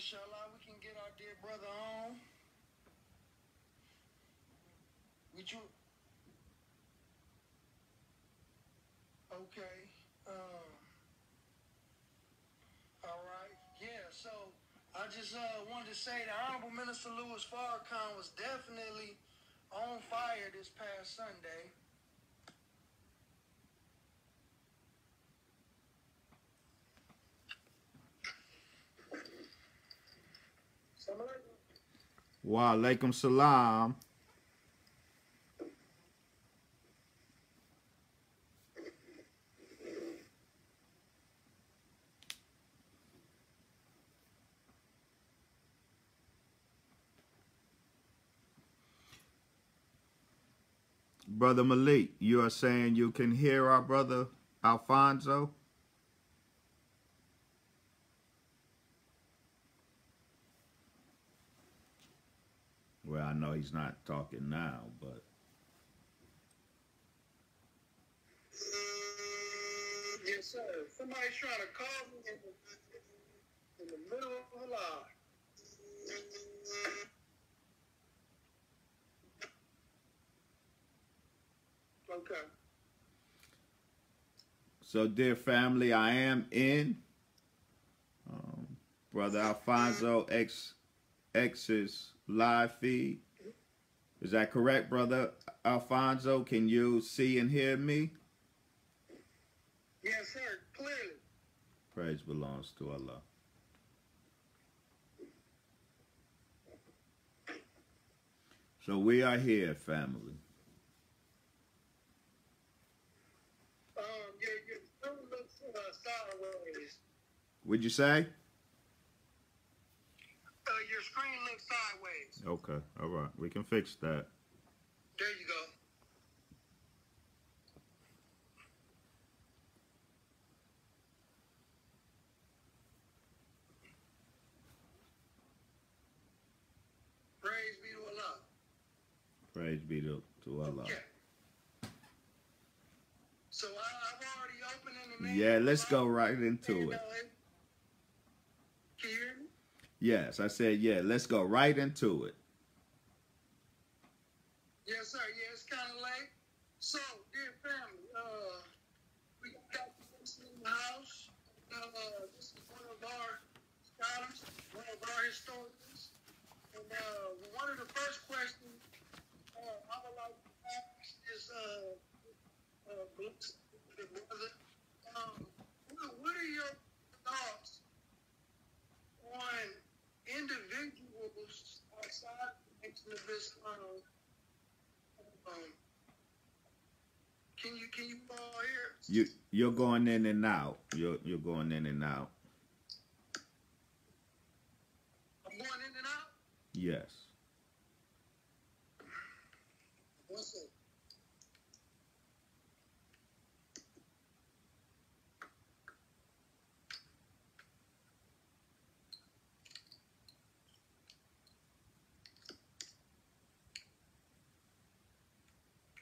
inshallah, we can get our dear brother on. Would you? Okay. All right. Yeah. So I just wanted to say the Honorable Minister Louis Farrakhan was definitely on fire this past Sunday. Wa alaikum salam. Brother Malik, you are saying you can hear our brother Alfonso? Well, I know he's not talking now, but... Yes, sir. Somebody's trying to call me in the middle of a live. Okay. So, dear family, I am in Brother Alfonso X's live feed. Is that correct, Brother Alfonso? Can you see and hear me? Yes, sir. Clearly. Praise belongs to Allah. So we are here, family. Your screen looks sideways. What'd you say? Your screen looks sideways. Okay, all right. We can fix that. There you go. Praise be to Allah. Praise be to Allah. Okay. So I've already opened in the name. Yeah, let's go right into it. Can you hear me? Yes, I said, yeah, let's go right into it. Yes, sir. Yeah, it's kind of late. So, dear family, we got this in the house. This is one of our scholars, one of our historians. And one of the first questions I would like to ask is, what are your thoughts on individuals outside the nation of Islam? Can you all hear? You're going in and out. You're going in and out. I'm going in and out? Yes. What's it?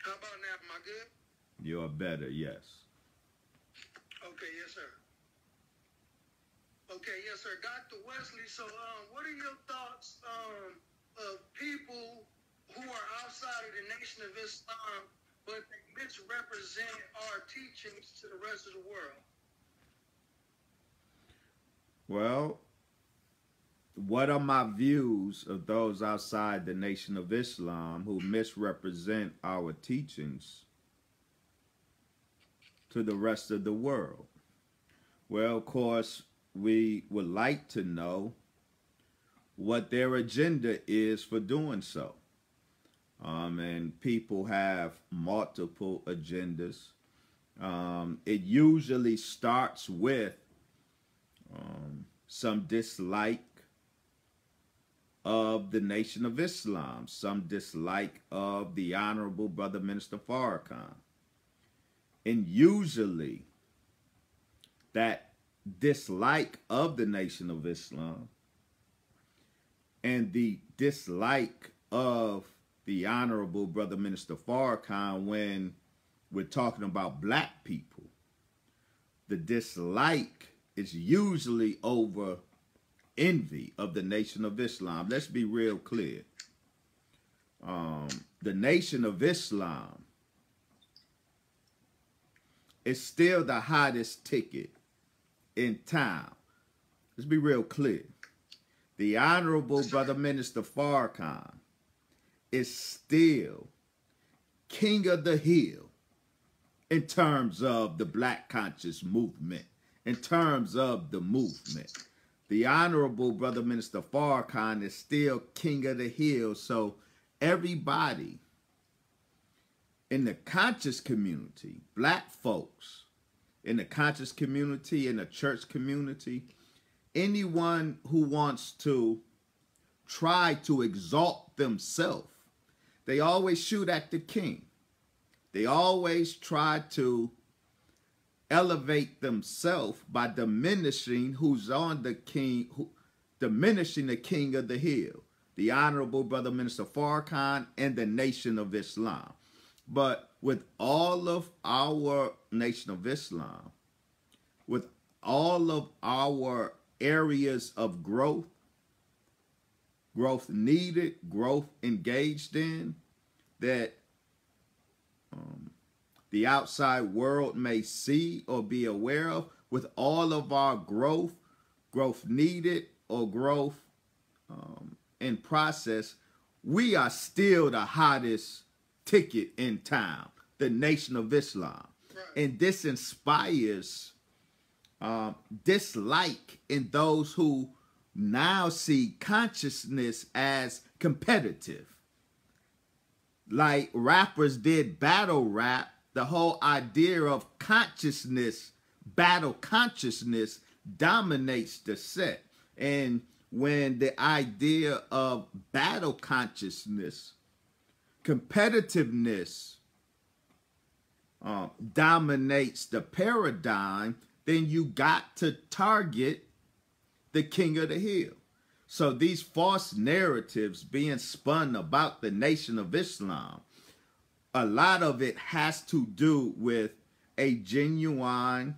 How about now? Am I good? You are better, yes. Okay, yes, sir. Okay, yes, sir. Dr. Wesley, so what are your thoughts of people who are outside of the Nation of Islam, but they misrepresent our teachings to the rest of the world? Well, what are my views of those outside the Nation of Islam who misrepresent our teachings to the rest of the world? Well, of course, we would like to know what their agenda is for doing so. And people have multiple agendas. It usually starts with some dislike of the Nation of Islam, some dislike of the Honorable Brother Minister Farrakhan. And usually that dislike of the Nation of Islam and the dislike of the Honorable Brother Minister Farrakhan when we're talking about black people, the dislike is usually over envy of the Nation of Islam. Let's be real clear. The Nation of Islam is still the hottest ticket in town. Let's be real clear. The Honorable Brother Minister Farrakhan is still king of the hill in terms of the Black Conscious movement, in terms of the movement. The Honorable Brother Minister Farrakhan is still king of the hill. So everybody in the conscious community, Black folks in the conscious community, in the church community, anyone who wants to try to exalt themselves, they always shoot at the king. They always try to elevate themselves by diminishing who's on the king, diminishing the king of the hill, the Honorable Brother Minister Farrakhan and the Nation of Islam. But with all of our Nation of Islam, with all of our areas of growth needed, growth engaged in, that the outside world may see or be aware of, with all of our growth needed or growth in process, we are still the hottest ticket in town, the Nation of Islam. Right. And this inspires dislike in those who now see consciousness as competitive. Like rappers did battle rap, the whole idea of consciousness, battle consciousness, dominates the set. And when the idea of battle consciousness, competitiveness dominates the paradigm, then you got to target the king of the hill. So these false narratives being spun about the Nation of Islam, a lot of it has to do with a genuine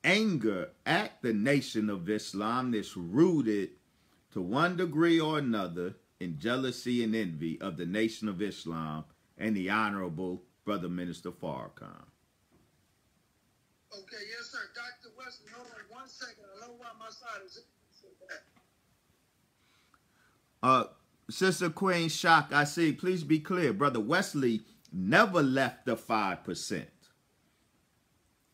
anger at the Nation of Islam that's rooted to one degree or another in jealousy and envy of the Nation of Islam and the Honorable Brother Minister Farrakhan. Okay, yes, sir. Dr. Wesley, hold on 1 second. I know why my side is Sister Queen Shock, I see. Please be clear. Brother Wesley never left the 5%.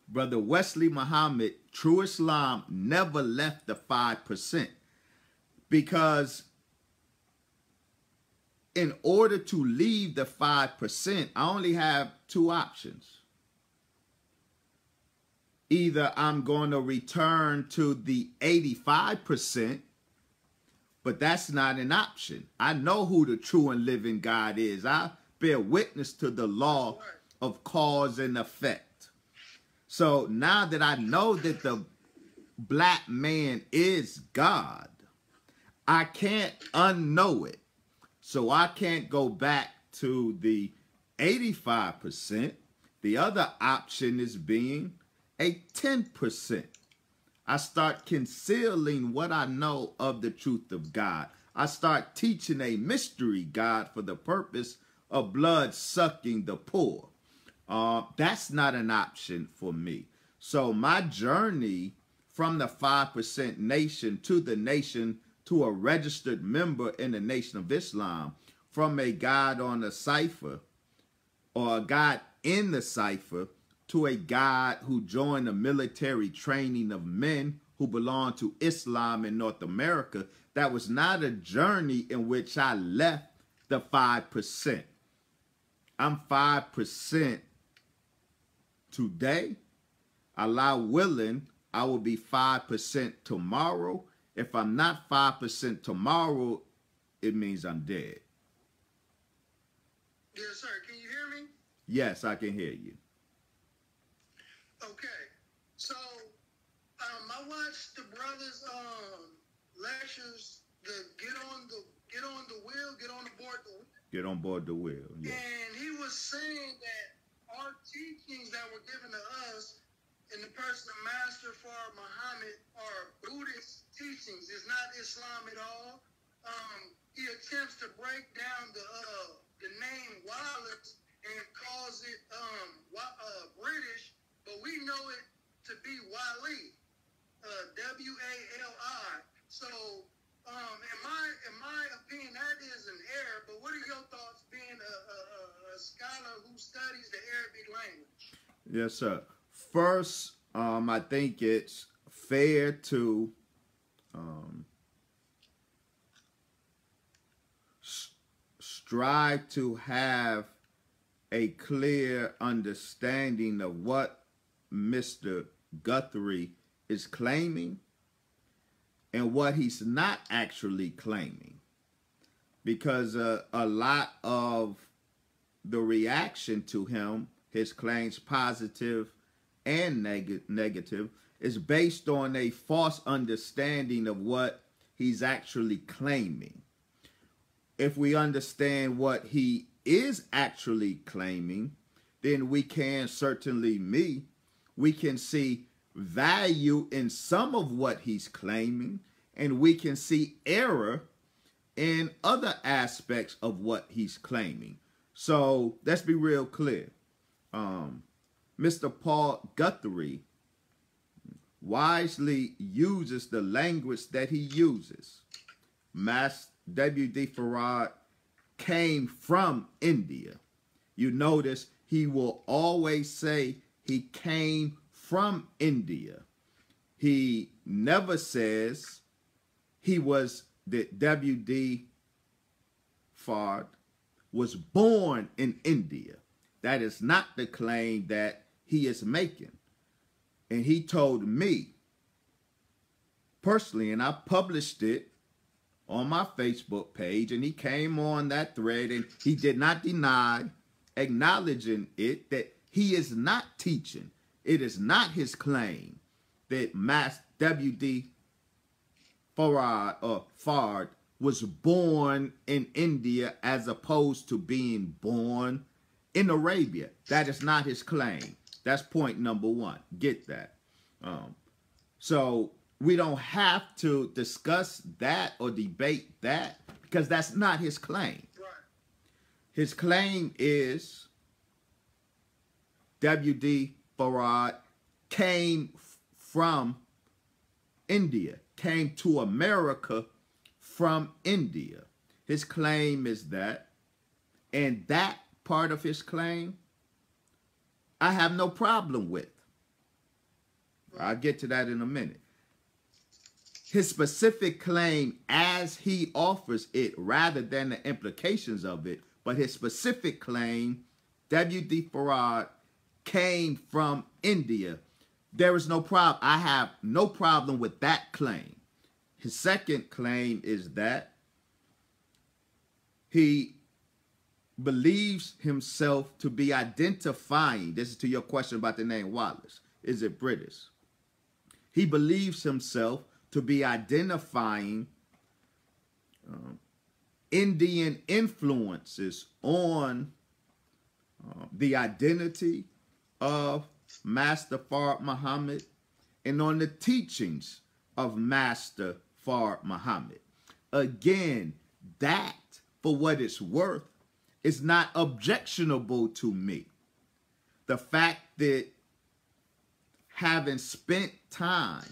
Brother Wesley Muhammad, True Islam, never left the 5%. Because in order to leave the 5%, I only have two options. Either I'm going to return to the 85%, but that's not an option. I know who the true and living God is. I bear witness to the law of cause and effect. So now that I know that the Black man is God, I can't unknow it. So I can't go back to the 85%. The other option is being a 10%. I start concealing what I know of the truth of God. I start teaching a mystery God for the purpose of blood sucking the poor. That's not an option for me. So my journey from the 5% nation to the nation, to a registered member in the Nation of Islam, from a God on a cipher or a God in the cipher to a God who joined the military training of men who belong to Islam in North America, that was not a journey in which I left the 5%. I'm 5% today. Allah willing, I will be 5% tomorrow. If I'm not 5% tomorrow, it means I'm dead. Yes, sir. Can you hear me? Yes, I can hear you. Okay. So, I watched the brothers' lectures. Get on board the wheel. Yeah. And he was saying that our teachings that were given to us in the person of Master Fard Muhammad are Buddhist teachings. It's not Islam at all. He attempts to break down the name Wallace and calls it British, but we know it to be Wali, W-A-L-I. So, in my opinion, that is an error. But what are your thoughts, being a scholar who studies the Arabic language? Yes, sir. First, I think it's fair to strive to have a clear understanding of what Mr. Guthrie is claiming and what he's not actually claiming. Because a lot of the reaction to him, his claims positive and negative, is based on a false understanding of what he's actually claiming. If we understand what he is actually claiming, then we can we can see value in some of what he's claiming, and we can see error in other aspects of what he's claiming. So let's be real clear. Mr. Paul Guthrie wisely uses the language that he uses. W.D. Farad came from India. You notice he will always say he came from India. He never says that W.D. Farad was born in India. That is not the claim that he is making. And he told me personally, and I published it on my Facebook page, and he came on that thread, and he did not deny acknowledging it, that he is not teaching. It is not his claim that W.D. Farad was born in India as opposed to being born in Arabia. That is not his claim. That's point number one. Get that. So we don't have to discuss that or debate that, because that's not his claim. Right. His claim is W.D. Farad came from India, came to America from India. His claim is that, and that part of his claim, I have no problem with. I'll get to that in a minute. His specific claim as he offers it, rather than the implications of it, but his specific claim, W.D. Farad came from India. There is no problem. I have no problem with that claim. His second claim is that he believes himself to be identifying, this is to your question about the name Wallace, is it British? He believes himself to be identifying Indian influences on the identity of Master Fard Muhammad and on the teachings of Master Fard Muhammad. Again, that, for what it's worth, is not objectionable to me. The fact that having spent time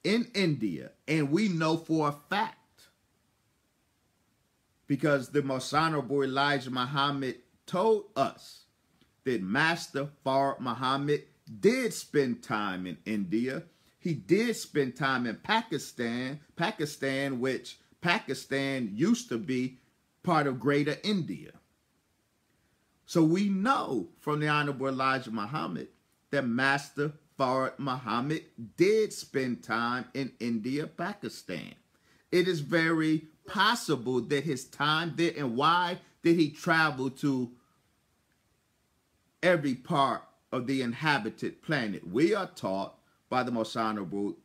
in India, and we know for a fact, because the Most Honorable Elijah Muhammad told us that Master Fard Muhammad did spend time in India. He did spend time in Pakistan, which Pakistan used to be part of Greater India. So we know from the Honorable Elijah Muhammad that Master Fard Muhammad did spend time in India, Pakistan. It is very possible that his time there, and why did he travel to every part of the inhabited planet? We are taught by the Most Honorable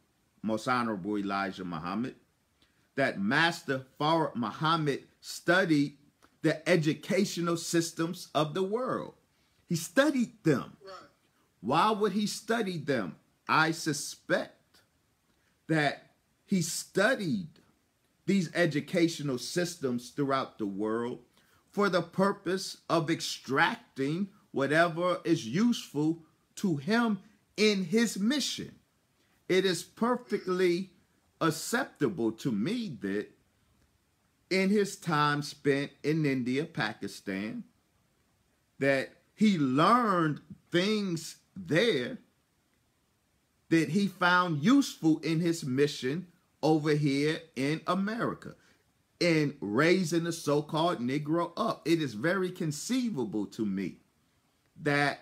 Elijah Muhammad that Master Fard Muhammad studied the educational systems of the world. He studied them. Right. Why would he study them? I suspect that he studied these educational systems throughout the world for the purpose of extracting whatever is useful to him in his mission. It is perfectly acceptable to me that in his time spent in India, Pakistan, that he learned things there that he found useful in his mission over here in America, in raising the so-called Negro up. It is very conceivable to me that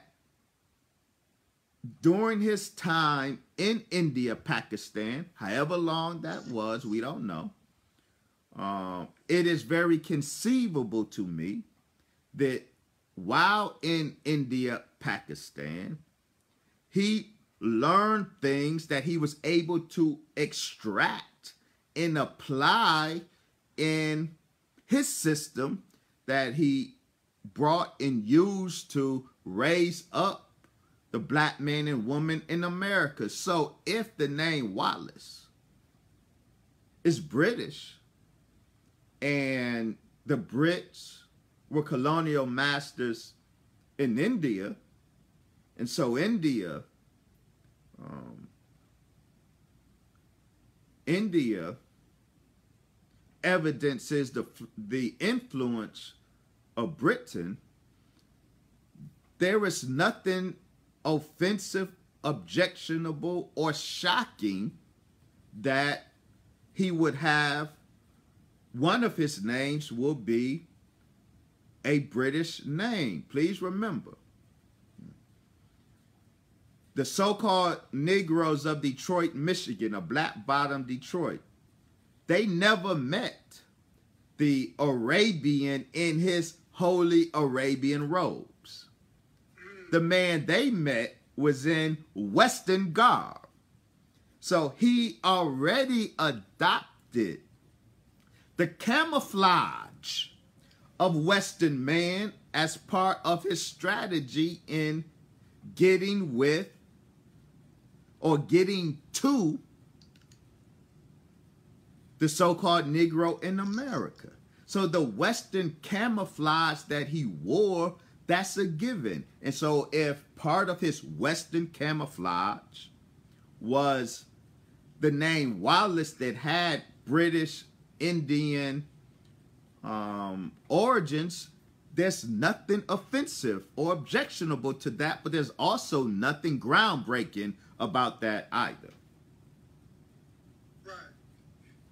during his time in India, Pakistan, however long that was, we don't know, it is very conceivable to me that while in India, Pakistan, he learned things that he was able to extract and apply in his system that he brought and used to raise up the black man and woman in America. So if the name Wallace is British and the Brits were colonial masters in India, and so India evidences the influence of Britain, there is nothing offensive, objectionable, or shocking that he would have one of his names will be a British name. Please remember, the so-called Negroes of Detroit, Michigan, or Black Bottom Detroit, they never met the Arabian in his holy Arabian robes. The man they met was in Western garb. So he already adopted the camouflage of Western man as part of his strategy in getting with or getting to the so-called Negro in America. So the Western camouflage that he wore, that's a given. And so if part of his Western camouflage was the name Wallace that had British Indian origins, there's nothing offensive or objectionable to that, but there's also nothing groundbreaking about that either. Right.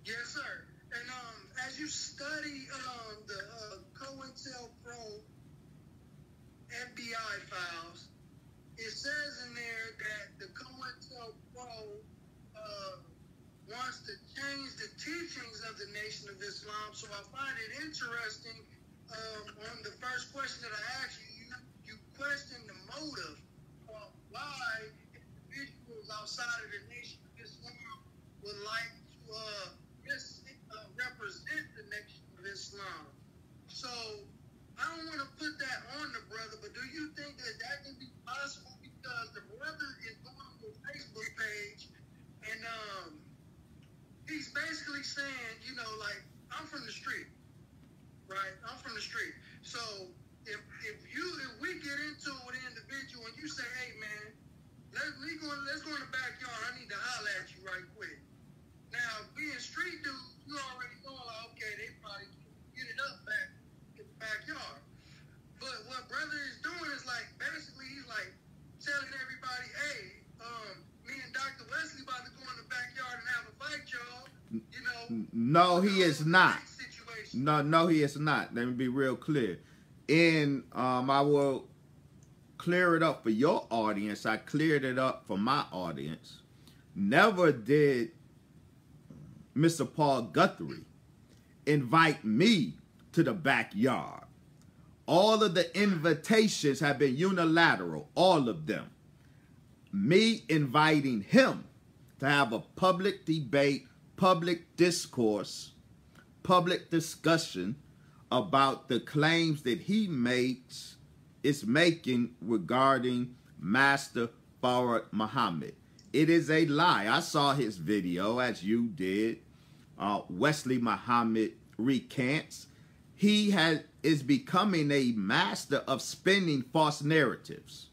Yes, sir. And as you study the COINTELPRO FBI files, it says in there that the COINTELPRO wants to change the teachings of the Nation of Islam. So I find it interesting. On the first question that I asked you, you questioned the motive of why individuals outside of the Nation of Islam would like to represent the Nation of Islam. So I don't want to put that on the brother, but do you think that that can be possible? Because the brother is going on the Facebook page and he's basically saying, you know, like, I'm from the street. Right, I'm from the street. So if we get into it with an individual and you say, hey man, let's go in the backyard, I need to holler at you right quick. Now being street dudes, you already know like, okay, they probably get it up back in the backyard. But what brother is doing is like basically he's like telling everybody, hey, me and Dr. Wesley about to go in the backyard and have a fight, y'all. You know. No, he is not. No, he is not. Let me be real clear. And I will clear it up for your audience. I cleared it up for my audience. Never did Mr. Paul Guthrie invite me to the backyard. All of the invitations have been unilateral, all of them. Me inviting him to have a public debate, public discourse, public discussion about the claims that he is making regarding Master Fard Muhammad. It is a lie. I saw his video, as you did. Wesley Muhammad recants. He is becoming a master of spinning false narratives.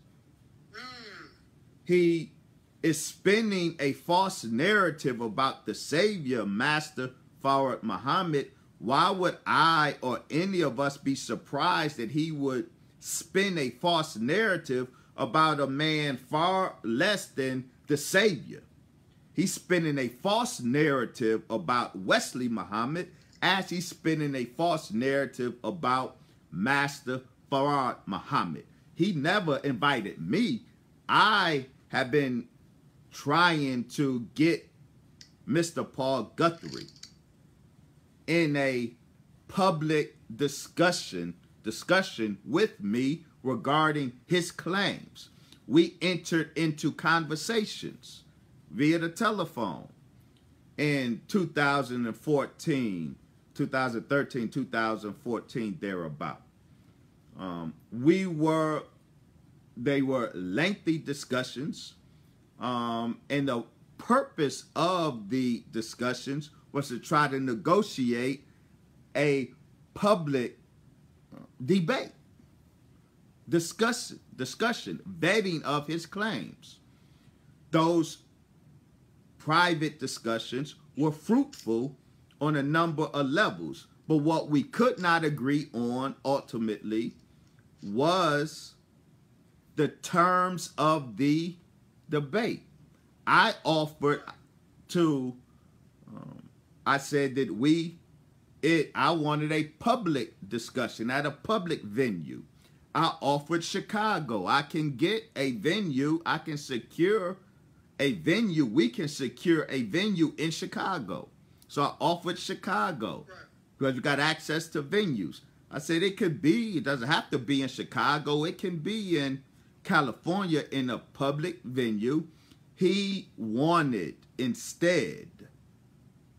He is spinning a false narrative about the Savior, Master Fard Muhammad. Why would I or any of us be surprised that he would spin a false narrative about a man far less than the Savior? He's spinning a false narrative about Wesley Muhammad as he's spinning a false narrative about Master Fard Muhammad. He never invited me. I have been trying to get Mr. Paul Guthrie in a public discussion with me regarding his claims. We entered into conversations via the telephone in 2013, 2014, thereabout. They were lengthy discussions, and the purpose of the discussions was to try to negotiate a public debate, discussion, vetting of his claims. Those private discussions were fruitful on a number of levels, but what we could not agree on ultimately was the terms of the debate. I offered to, I said that I wanted a public discussion at a public venue. I offered Chicago. I can get a venue. I can secure a venue. We can secure a venue in Chicago. So I offered Chicago because we got access to venues. I said it doesn't have to be in Chicago. It can be in California in a public venue. He wanted instead,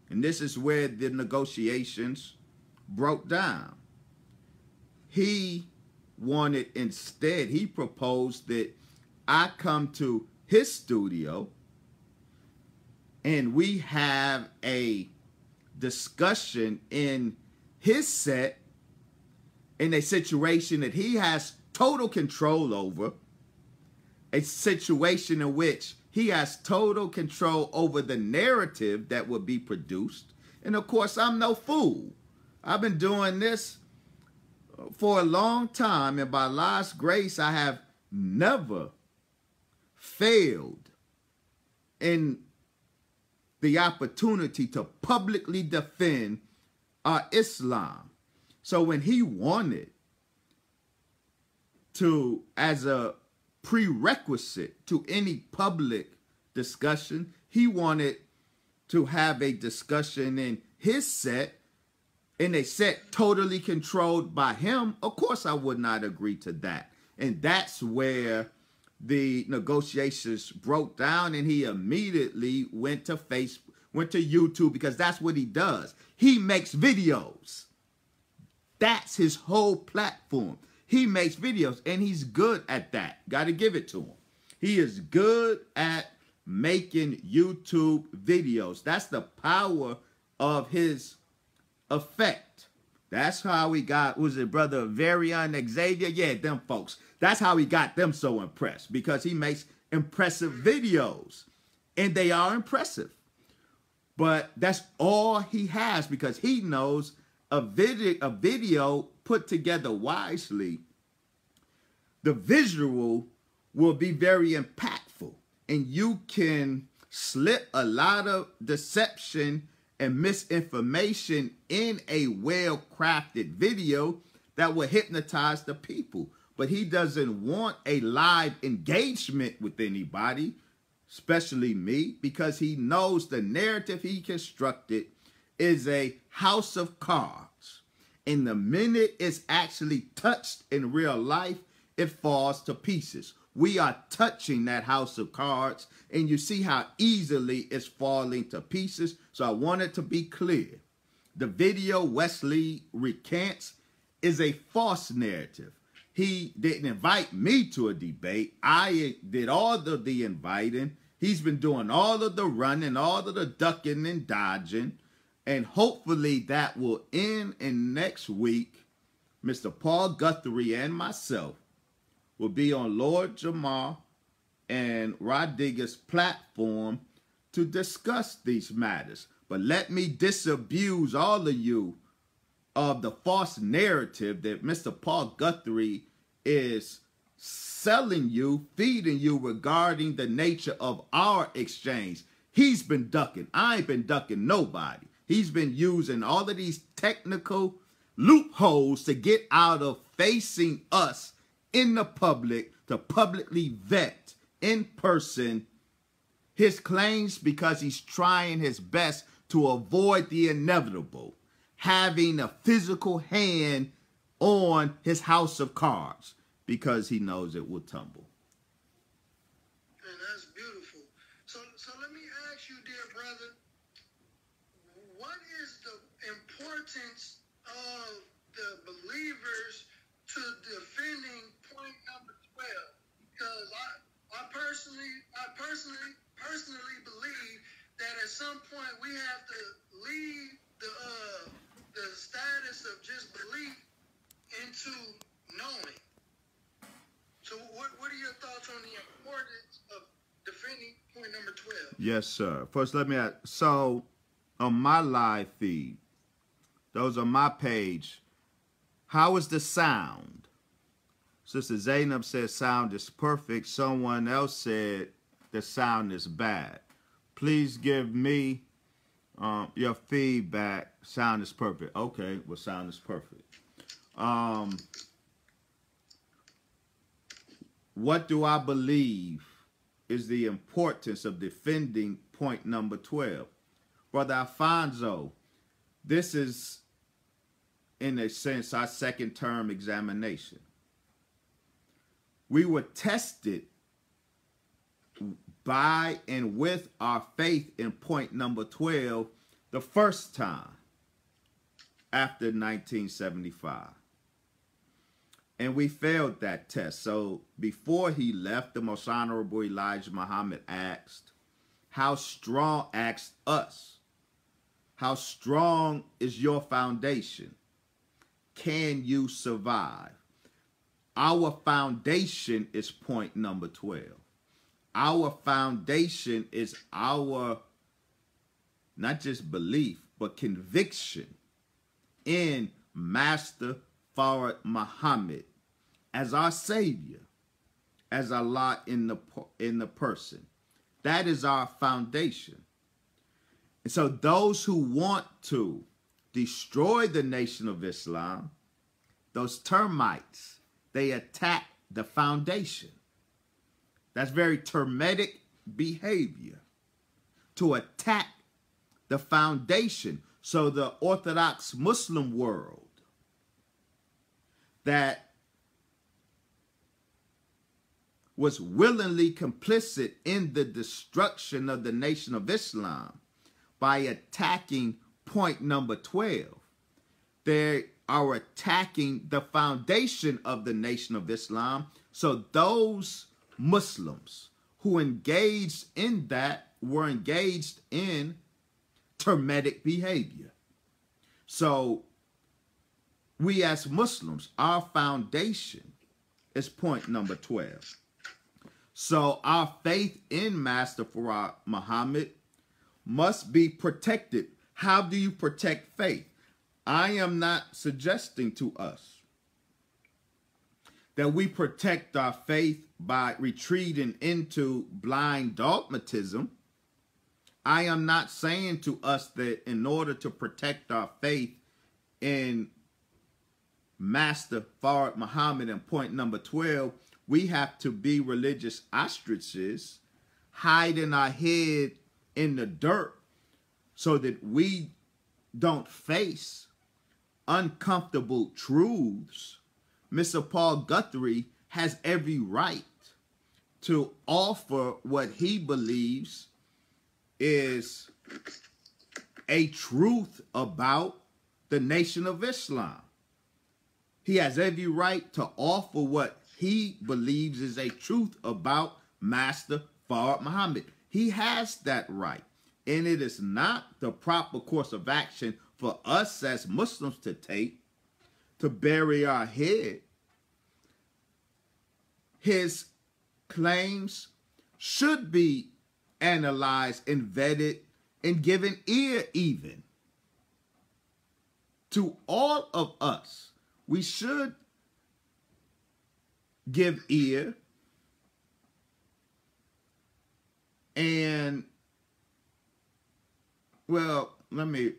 and this is where the negotiations broke down. He proposed that I come to his studio and we have a discussion in his set in a situation that he has total control over, a situation in which he has total control over the narrative that will be produced. And of course, I'm no fool. I've been doing this for a long time, and by Allah's grace, I have never failed in the opportunity to publicly defend our Islam. So when he wanted to, as a prerequisite to any public discussion, he wanted to have a discussion in his set, in a set totally controlled by him. Of course, I would not agree to that. And that's where the negotiations broke down, and he immediately went to YouTube, because that's what he does. He makes videos. That's his whole platform. He makes videos, and he's good at that. Got to give it to him. He is good at making YouTube videos. That's the power of his effect. That's how he got, was it Brother Varian Xavier? Yeah, them folks. That's how he got them so impressed, because he makes impressive videos, and they are impressive. But that's all he has, because he knows a video put together wisely, the visual will be very impactful, and you can slip a lot of deception and misinformation in a well-crafted video that will hypnotize the people. But he doesn't want a live engagement with anybody, especially me, because he knows the narrative he constructed is a house of cards. And the minute it's actually touched in real life, it falls to pieces. We are touching that house of cards, and you see how easily it's falling to pieces. So I want it to be clear. The video Wesley recants is a false narrative. He didn't invite me to a debate. I did all of the inviting. He's been doing all of the running, all of the ducking and dodging. And hopefully that will end in next week. Mr. Paul Guthrie and myself will be on Lord Jamar and Rodriguez's platform to discuss these matters. But let me disabuse all of you of the false narrative that Mr. Paul Guthrie is selling you, feeding you regarding the nature of our exchange. He's been ducking. I ain't been ducking nobody. He's been using all of these technical loopholes to get out of facing us in the public, to publicly vet in person his claims, because he's trying his best to avoid the inevitable, having a physical hand on his house of cards, because he knows it will tumble. And that's beautiful. So let me ask you, dear brother, what is the importance of the believers to defending point number 12? Because I personally believe that at some point we have to leave the status of just belief into knowing. So what are your thoughts on the importance of defending point number 12? Yes, sir. First, let me ask. So, on my live feed, those on my page, how is the sound? Sister Zainab said sound is perfect. Someone else said the sound is bad. Please give me your feedback. Sound is perfect. Okay, well, sound is perfect. What do I believe is the importance of defending point number 12? Brother Alfonso, this is, in a sense, our second term examination. We were tested by and with our faith in point number 12 the first time after 1975. And we failed that test. So before he left, the Most Honorable Elijah Muhammad asked us, how strong is your foundation? Can you survive? Our foundation is point number 12. Our foundation is our, not just belief, but conviction in Master Fard Muhammad as our Savior, as Allah in the person. That is our foundation. And so those who want to destroy the Nation of Islam, those termites, they attack the foundation. That's very termitic behavior, to attack the foundation. So the Orthodox Muslim world that was willingly complicit in the destruction of the Nation of Islam by attacking point number 12, they are attacking the foundation of the Nation of Islam. So those Muslims who engaged in that were engaged in termitic behavior. So we as Muslims, our foundation is point number 12. So our faith in Master Fard Muhammad must be protected. How do you protect faith? I am not suggesting to us that we protect our faith by retreating into blind dogmatism. I am not saying to us that in order to protect our faith in Master Fard Muhammad and point number 12, we have to be religious ostriches, hiding our head in the dirt so that we don't face uncomfortable truths. Mr. Paul Guthrie has every right to offer what he believes is a truth about the Nation of Islam. He has every right to offer what he believes is a truth about Master Fard Muhammad. He has that right. And it is not the proper course of action for us as Muslims to take to bury our head. His claims should be analyzed and vetted and given ear even. To all of us, we should give ear and, well, let me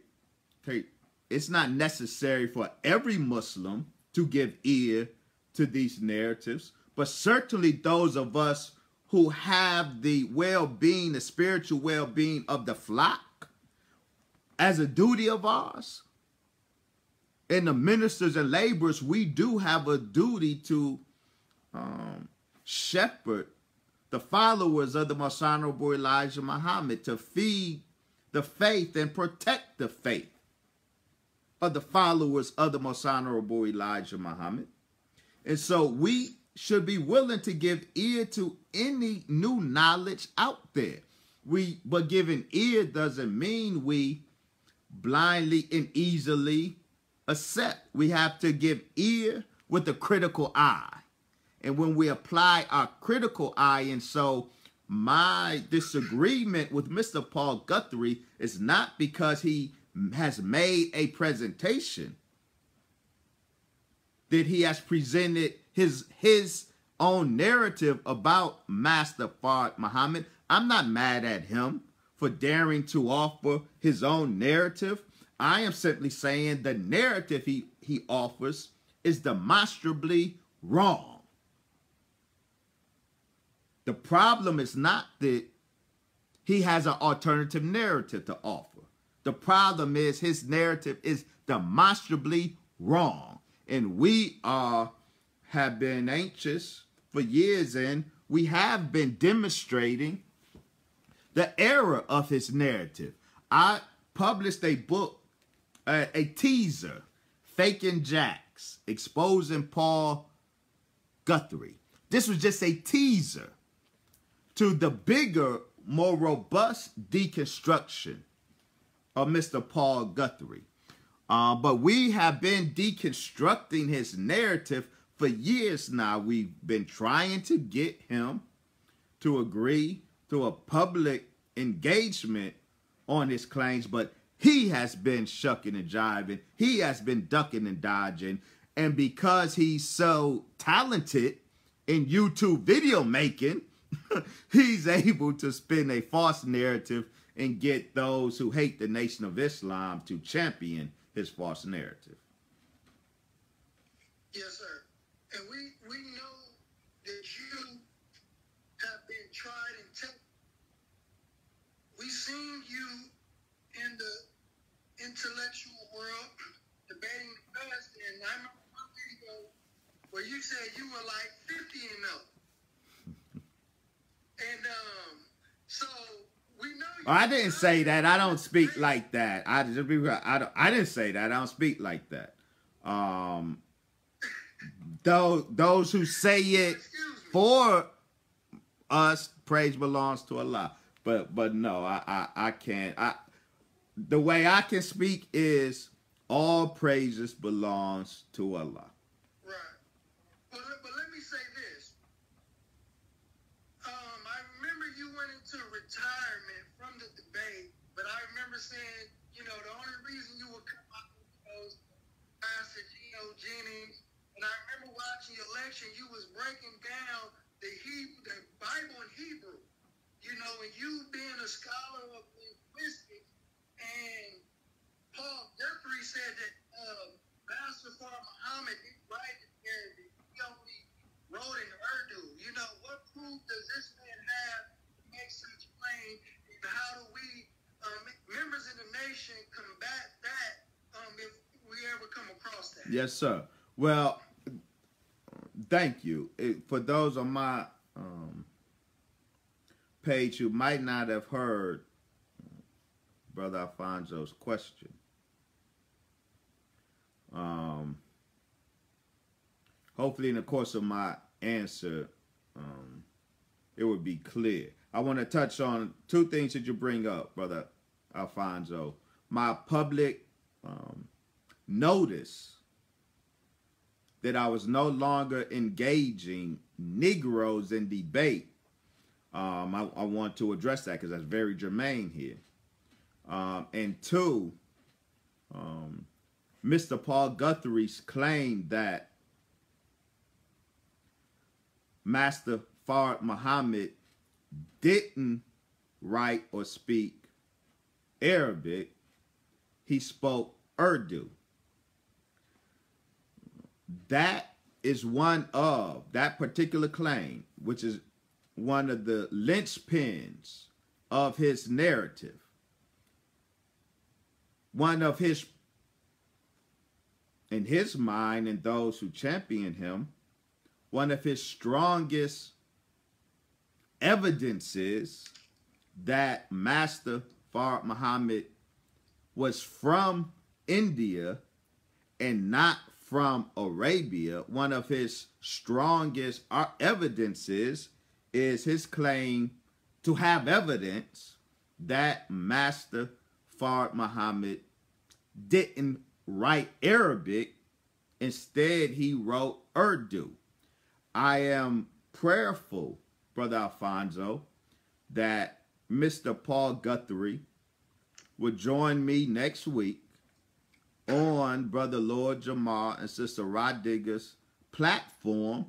take, it's not necessary for every Muslim to give ear to these narratives, but certainly those of us who have the well-being, the spiritual well-being of the flock as a duty of ours. And the ministers and laborers, we do have a duty to shepherd the followers of the Most Honorable Elijah Muhammad, to feed the faith and protect the faith of the followers of the Most Honorable Elijah Muhammad. And so we should be willing to give ear to any new knowledge out there. But giving ear doesn't mean we blindly and easily accept. We have to give ear with a critical eye. And when we apply our critical eye, and so my disagreement with Mr. Paul Guthrie is not because he has made a presentation that he has presented his own narrative about Master Fard Muhammad. I'm not mad at him for daring to offer his own narrative. I am simply saying the narrative he offers is demonstrably wrong. The problem is not that he has an alternative narrative to offer. The problem is his narrative is demonstrably wrong. And we have been anxious for years, and we have been demonstrating the error of his narrative. I published a book, a teaser, Faking Jacks, exposing Paul Guthrie. This was just a teaser to the bigger, more robust deconstruction of Mr. Paul Guthrie. But we have been deconstructing his narrative for years now. We've been trying to get him to agree to a public engagement on his claims, but he has been shucking and jiving. He has been ducking and dodging. And because he's so talented in YouTube video making, he's able to spin a false narrative and get those who hate the Nation of Islam to champion his false narrative. Yes, sir. And we know that you have been tried and tested. We've seen you in the intellectual world debating the past, and I remember one video where you said you were like 50 and up. And so we know you. I didn't say that. I don't speak like that. I didn't say that. I don't speak like that. Those who say it for us, praise belongs to Allah. But no, I can't. The way I can speak is all praises belongs to Allah. Right. But let me say this. I remember you went into retirement from the debate, but I remember saying, the only reason you would come out with those Pastor Gino Jennings, and I remember watching your lecture, you was breaking down the Bible in Hebrew, and you being a scholar of linguistics, and Paul Guthrie said that Master Fard Muhammad didn't write in Arabic, he only wrote in Urdu. What proof does this man have to make such claim, and how do we, members of the nation, combat that if we ever come across that? Yes, sir. Well, thank you. For those on my page who might not have heard Brother Alfonso's question, hopefully in the course of my answer, it would be clear. I want to touch on two things that you bring up, Brother Alfonso. My public notice that I was no longer engaging Negroes in debate. I want to address that because that's very germane here. And two, Mr. Paul Guthrie's claim that Master Fard Muhammad didn't write or speak Arabic, he spoke Urdu. That is one of, that particular claim, which is one of the linchpins of his narrative. One of his, in his mind and those who champion him, one of his strongest evidences that Master Fard Muhammad was from India and not from Arabia. One of his strongest evidences is his claim to have evidence that Master Fard Muhammad didn't write Arabic. Instead, he wrote Urdu. I am prayerful, Brother Alfonso, that Mr. Paul Guthrie will join me next week on Brother Lord Jamar and Sister Rodriguez's platform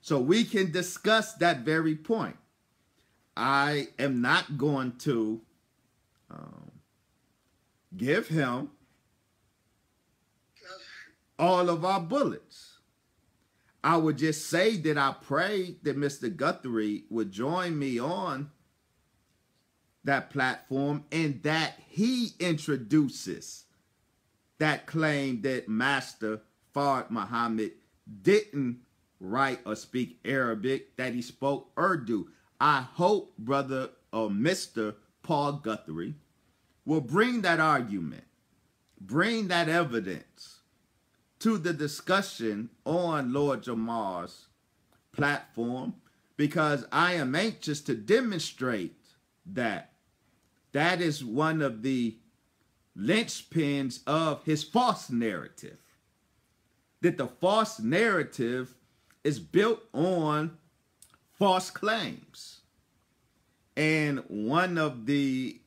so we can discuss that very point. I am not going to give him all of our bullets. I would just say that I pray that Mr. Guthrie would join me on that platform and that he introduces that claim that Master Fard Muhammad didn't write or speak Arabic, that he spoke Urdu. I hope Brother or Mr. Paul Guthrie will bring that argument, bring that evidence to the discussion on Lord Jamar's platform, because I am anxious to demonstrate that that is one of the linchpins of his false narrative. That the false narrative is built on false claims. And one of the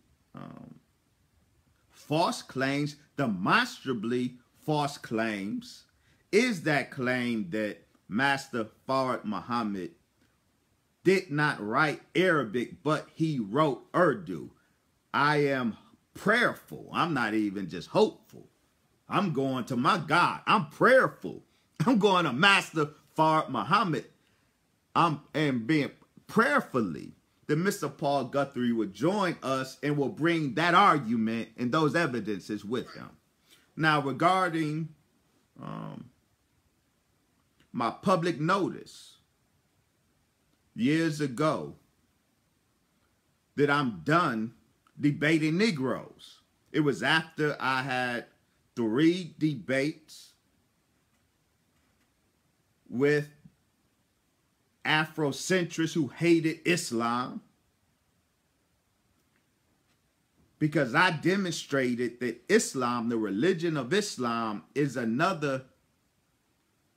false claims, demonstrably false claims, is that claim that Master Fard Muhammad did not write Arabic, but he wrote Urdu. I am prayerful. I'm not even just hopeful. I'm going to my God. I'm prayerful. I'm going to Master Fard Muhammad. And being prayerfully that Mr. Paul Guthrie would join us and will bring that argument and those evidences with him. Now, regarding my public notice years ago that I'm done debating Negroes. It was after I had 3 debates with Afrocentrists who hated Islam, because I demonstrated that Islam, the religion of Islam, is another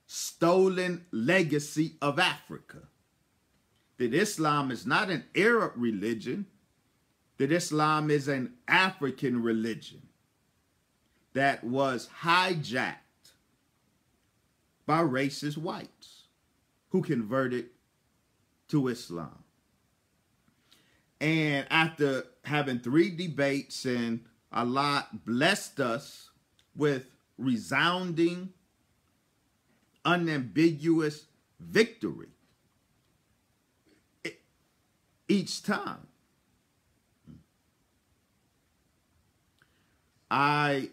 stolen legacy of Africa. That Islam is not an Arab religion, that Islam is an African religion that was hijacked by racist whites who converted to Islam. And after having 3 debates, and Allah blessed us with resounding, unambiguous victory each time, I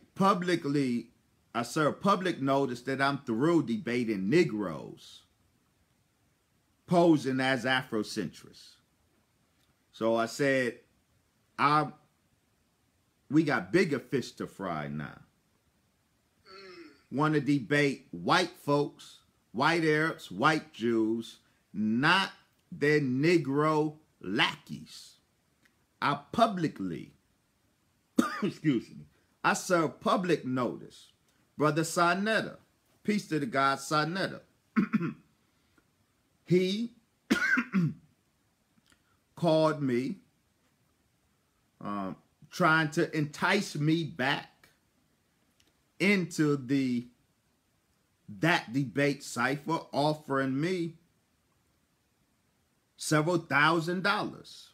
serve public notice that I'm through debating Negroes posing as Afrocentrists. So I said, we got bigger fish to fry now. Want to debate white folks white Arabs, white Jews, not their Negro lackeys. I publicly, excuse me, I serve public notice. Brother Sarnetta, peace to the God Sarnetta. He called me, trying to entice me back into that debate cipher, offering me several $1,000s.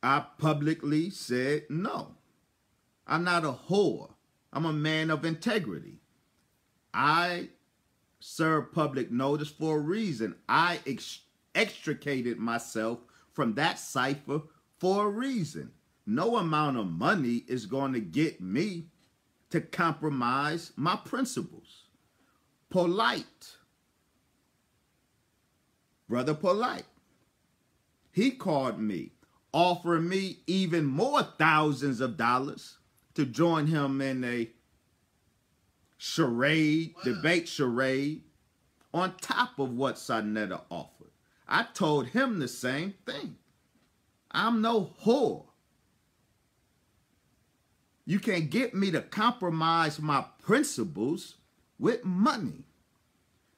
I publicly said no. I'm not a whore. I'm a man of integrity. I serve public notice for a reason. I extricated myself from that cipher for a reason. No amount of money is going to get me to compromise my principles. Polite. Brother Polite. He called me, offering me even more thousands of dollars to join him in a charade, debate charade, on top of what Sarnetta offered. I told him the same thing. I'm no whore. You can't get me to compromise my principles with money.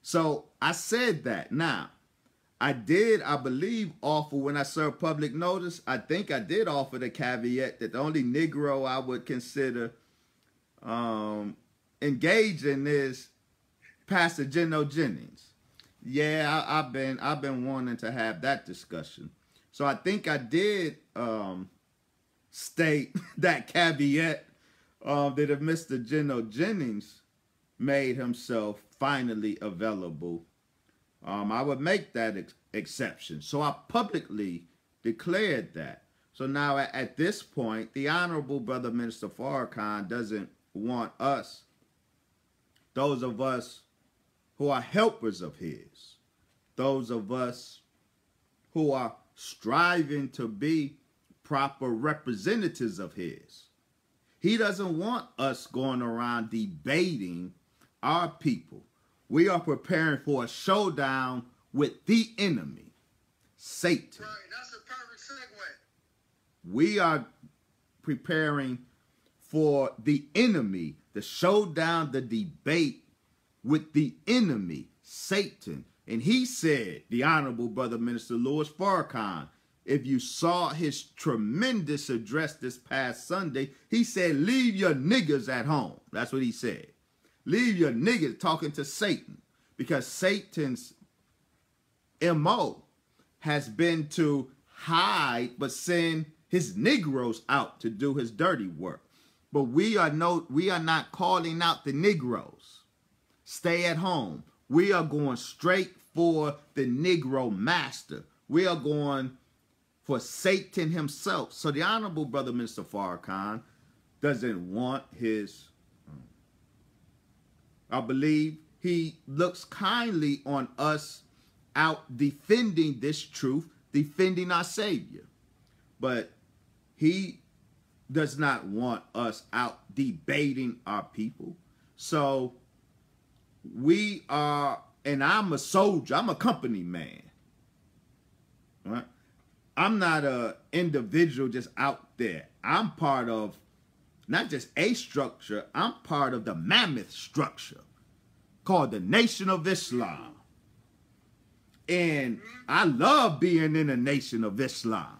So I said that. Now, I believe, offer when I served public notice, I think I did offer the caveat that the only Negro I would consider engaging is Pastor Gino Jennings. Yeah, I've been wanting to have that discussion. So I think I did state that caveat that if Mr. Gino Jennings made himself finally available, I would make that exception. So I publicly declared that. So now at this point, the Honorable Brother Minister Farrakhan doesn't want us, those of us who are helpers of his, those of us who are striving to be proper representatives of his. He doesn't want us going around debating our people. We are preparing for a showdown with the enemy, Satan. Right, that's a perfect segue. We are preparing for the enemy, the showdown, the debate with the enemy, Satan. And he said, the Honorable Brother Minister Louis Farrakhan, if you saw his tremendous address this past Sunday, he said, leave your niggas at home. That's what he said. Leave your niggas, talking to Satan, because Satan's MO has been to hide but send his Negroes out to do his dirty work. But we are not calling out the Negroes. Stay at home. We are going straight for the Negro master. We are going for Satan himself. So the Honorable Brother Minister Farrakhan doesn't want his, I believe he looks kindly on us out defending this truth, defending our Savior. But he does not want us out debating our people. So we are, and I'm a soldier, I'm a company man. Right? I'm not an individual just out there. I'm part of not just a structure, I'm part of the mammoth structure called the Nation of Islam. And I love being in the Nation of Islam.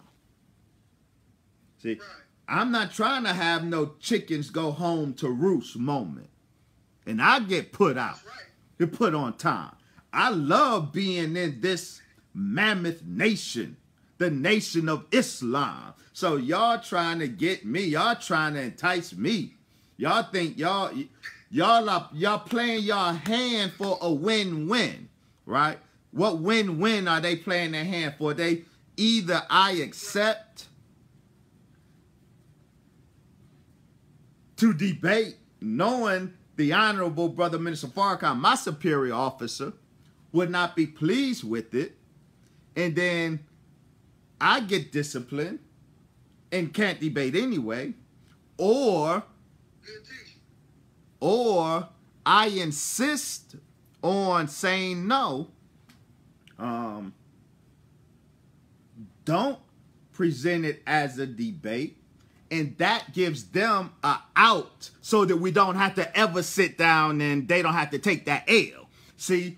See, right. I'm not trying to have no chickens go home to roost moment. And I get put out, right, put on time. I love being in this mammoth nation, the Nation of Islam. So y'all trying to get me, y'all trying to entice me. Y'all think y'all playing y'all hand for a win-win, right? What win-win are they playing their hand for? They either I accept to debate, knowing the Honorable Brother Minister Farrakhan, my superior officer, would not be pleased with it, and then I get disciplined and can't debate anyway, or I insist on saying no, don't present it as a debate. And that gives them a out so that we don't have to ever sit down and they don't have to take that L. See,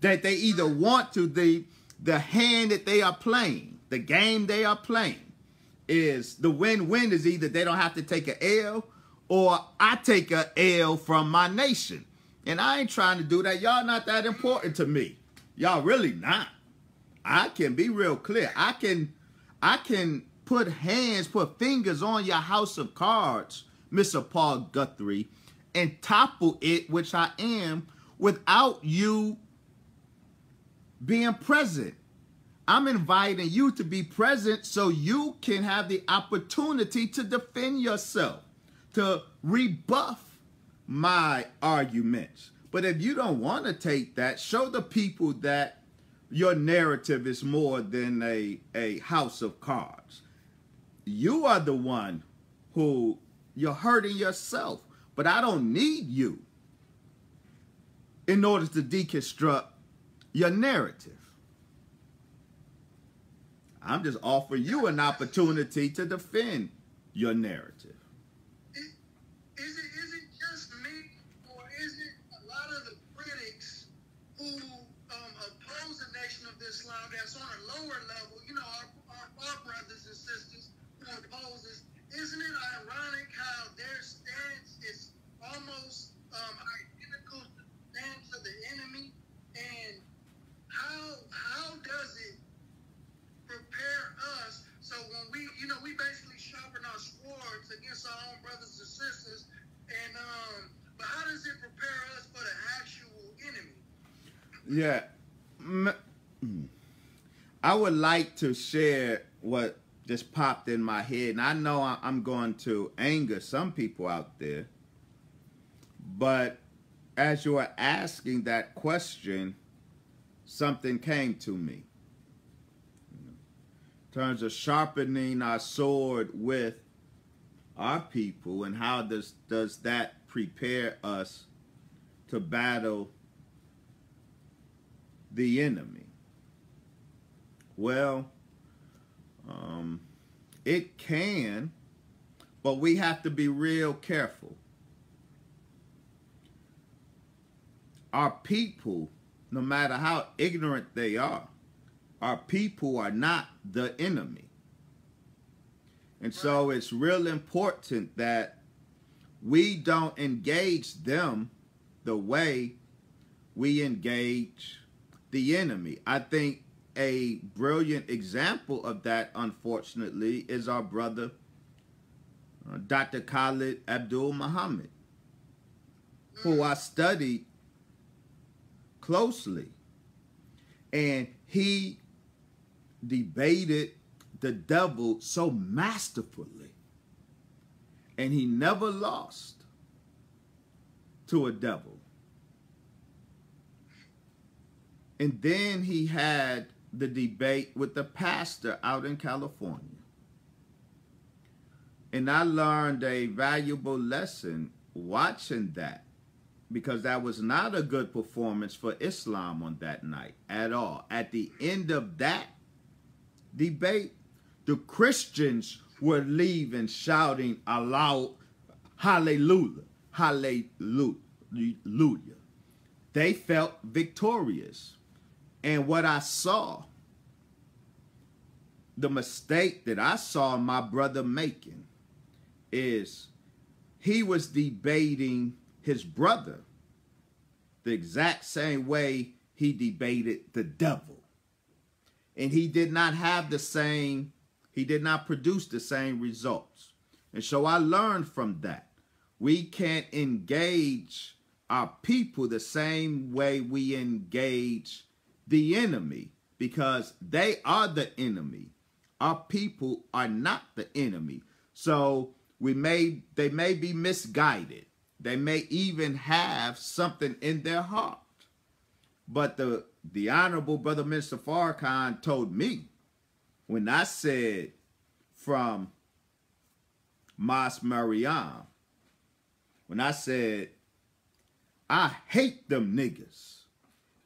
that they either want to, the hand that they are playing, the game they are playing, is the win-win is either they don't have to take a L or I take a L from my nation. And I ain't trying to do that. Y'all not that important to me. Y'all really not. I can be real clear. I can put fingers on your house of cards, Mr. Paul Guthrie, and topple it, which I am, without you being present. I'm inviting you to be present so you can have the opportunity to defend yourself, to rebuff my arguments. But if you don't want to take that, show the people that your narrative is more than a house of cards. You are the one who you're hurting yourself, but I don't need you in order to deconstruct your narrative. I'm just offering you an opportunity to defend your narrative. Is it just me, or is it a lot of the critics who oppose the Nation of Islam that's on a lower level, you know, our brothers and sisters who oppose this? Isn't it ironic how their stance is almost identical to the stance of the enemy? And how does it prepare us so when we basically sharpen our swords against our own brothers and sisters, and but how does it prepare us for the actual enemy? Yeah, I would like to share what just popped in my head, and I know I'm going to anger some people out there, but as you were asking that question, something came to me. In terms of sharpening our sword with our people, and how does that prepare us to battle the enemy? Well, it can, but we have to be real careful. Our people, no matter how ignorant they are, our people are not the enemy. And so it's real important that we don't engage them the way we engage the enemy. I think a brilliant example of that, unfortunately, is our brother, Dr. Khalid Abdul Muhammad, who I studied closely. And he debated the devil so masterfully. And he never lost to a devil. And then he had the debate with the pastor out in California. And I learned a valuable lesson watching that, because that was not a good performance for Islam on that night at all. At the end of that debate, the Christians were leaving shouting aloud, hallelujah, hallelujah. They felt victorious. And what I saw, the mistake that I saw my brother making, is he was debating his brother the exact same way he debated the devil. And he did not have the same, he did not produce the same results. And so I learned from that. We can't engage our people the same way we engage the enemy, because they are the enemy. Our people are not the enemy. So they may be misguided. They may even have something in their heart. But the Honorable Brother Minister Farrakhan told me, when I said from Mas Mariam, when I said I hate them niggas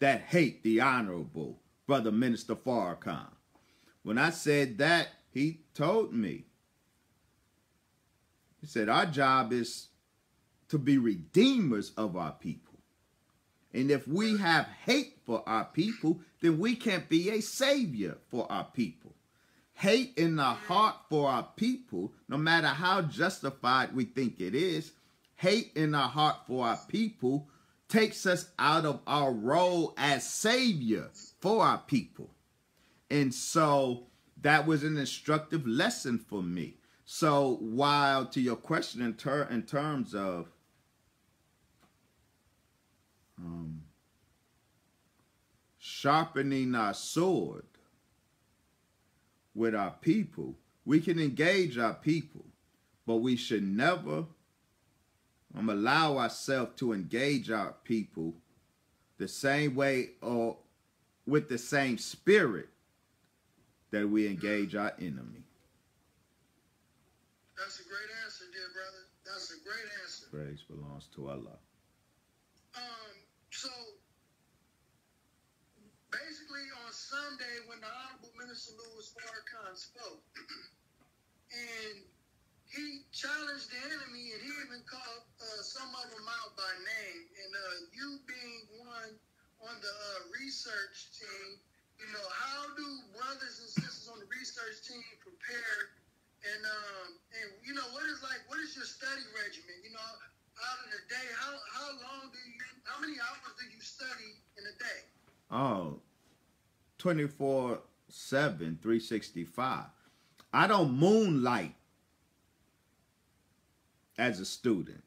that hate the Honorable Brother Minister Farrakhan. When I said that, he told me, he said, our job is to be redeemers of our people. And if we have hate for our people, then we can't be a savior for our people. Hate in the heart for our people, no matter how justified we think it is, hate in our heart for our people takes us out of our role as savior for our people. And so that was an instructive lesson for me. So while to your question in terms of sharpening our sword with our people, we can engage our people, but we should never allow ourselves to engage our people the same way or with the same spirit that we engage our enemy. That's a great answer, dear brother. That's a great answer. Praise belongs to Allah. So basically on Sunday when the Honorable Minister Louis Farrakhan spoke, and he challenged the enemy, and he even called some of them out by name. And you being one on the research team, you know, how do brothers and sisters on the research team prepare? And you know, what is your study regimen? You know, out of the day, how many hours do you study in a day? Oh, 24/7, 365. I don't moonlight as a student.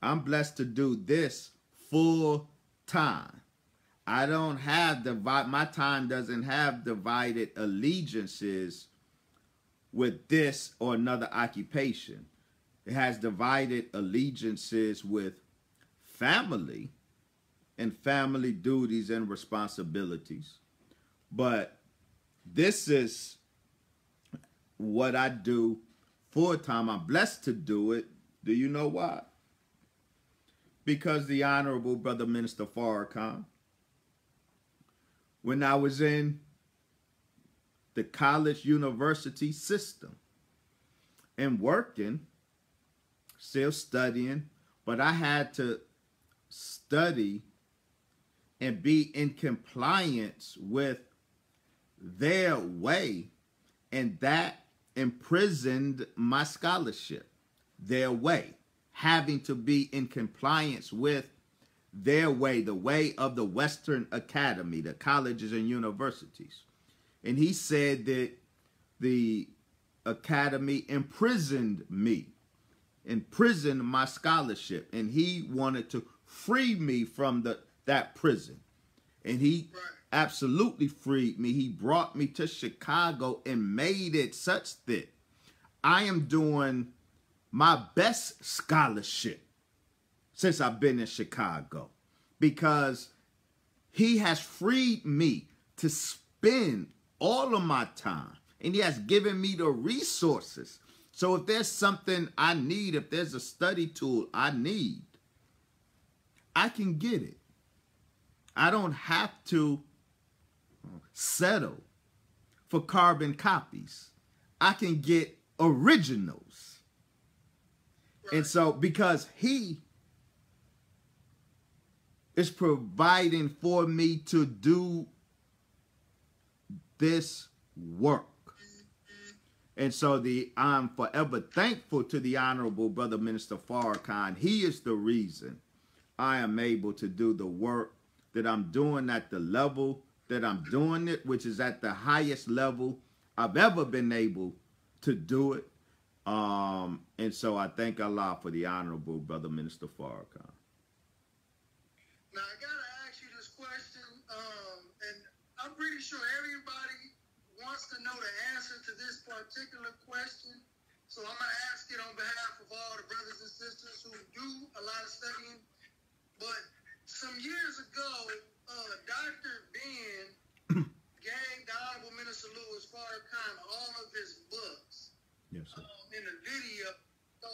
I'm blessed to do this full time. I don't have my time doesn't have divided allegiances with this or another occupation. It has divided allegiances with family and family duties and responsibilities. But this is what I do full time. I'm blessed to do it. Do you know why? Because the Honorable Brother Minister Farrakhan, when I was in the college university system and working, still studying, but I had to study and be in compliance with their way, and that imprisoned my scholarship. Their way, having to be in compliance with their way, the way of the Western Academy, the colleges and universities. And he said that the academy imprisoned me, imprisoned my scholarship, and he wanted to free me from that prison. And he absolutely freed me. He brought me to Chicago and made it such that I am doing my best scholarship since I've been in Chicago, because he has freed me to spend all of my time, and he has given me the resources. So if there's something I need, if there's a study tool I need, I can get it. I don't have to settle for carbon copies. I can get originals. And so because he is providing for me to do this work. And so I'm forever thankful to the Honorable Brother Minister Farrakhan. He is the reason I am able to do the work that I'm doing at the level that I'm doing it, which is at the highest level I've ever been able to do it. And so I thank Allah for the Honorable Brother Minister Farrakhan. Now, I got to ask you this question, and I'm pretty sure everybody wants to know the answer to this particular question. So I'm going to ask it on behalf of all the brothers and sisters who do a lot of studying. But some years ago, Dr. Ben gave the Honorable Minister Louis Farrakhan all of his books. Yes, sir. In the video. So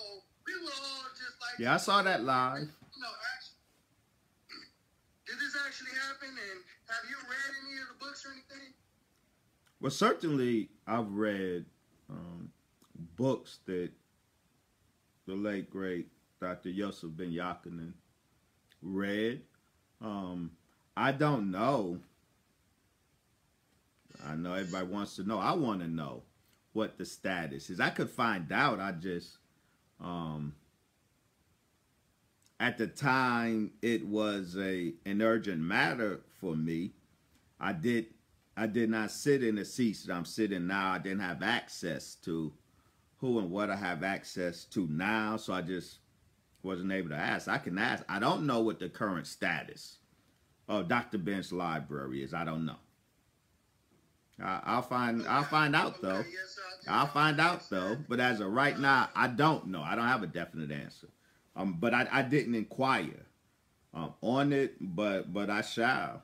we were all just like... Yeah, I saw that live. You know, actually, actually happened? And have you read any of the books or anything? Well, certainly I've read books that the late, great Dr. Yosef Ben Yakinen read. I don't know. I know everybody wants to know. I want to know what the status is. I could find out. I just, at the time, it was an urgent matter for me. I did not sit in the seats that I'm sitting now. I didn't have access to who and what I have access to now, so I just wasn't able to ask. I can ask. I don't know what the current status of Dr. Ben's library is. I don't know. I'll find out though. I'll find out though. But as of right now, I don't know. I don't have a definite answer. But I didn't inquire on it. But I shall.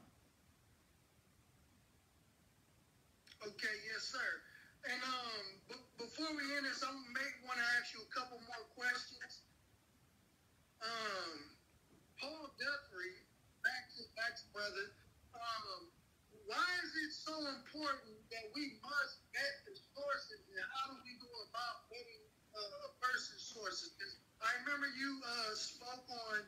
Okay, yes, sir. And before we end this, I may want to ask you a couple more questions. Paul Guthrie, back to brother. Why is it so important that we must vet the sources, and how do we go about vetting a person's sources? Because I remember you spoke on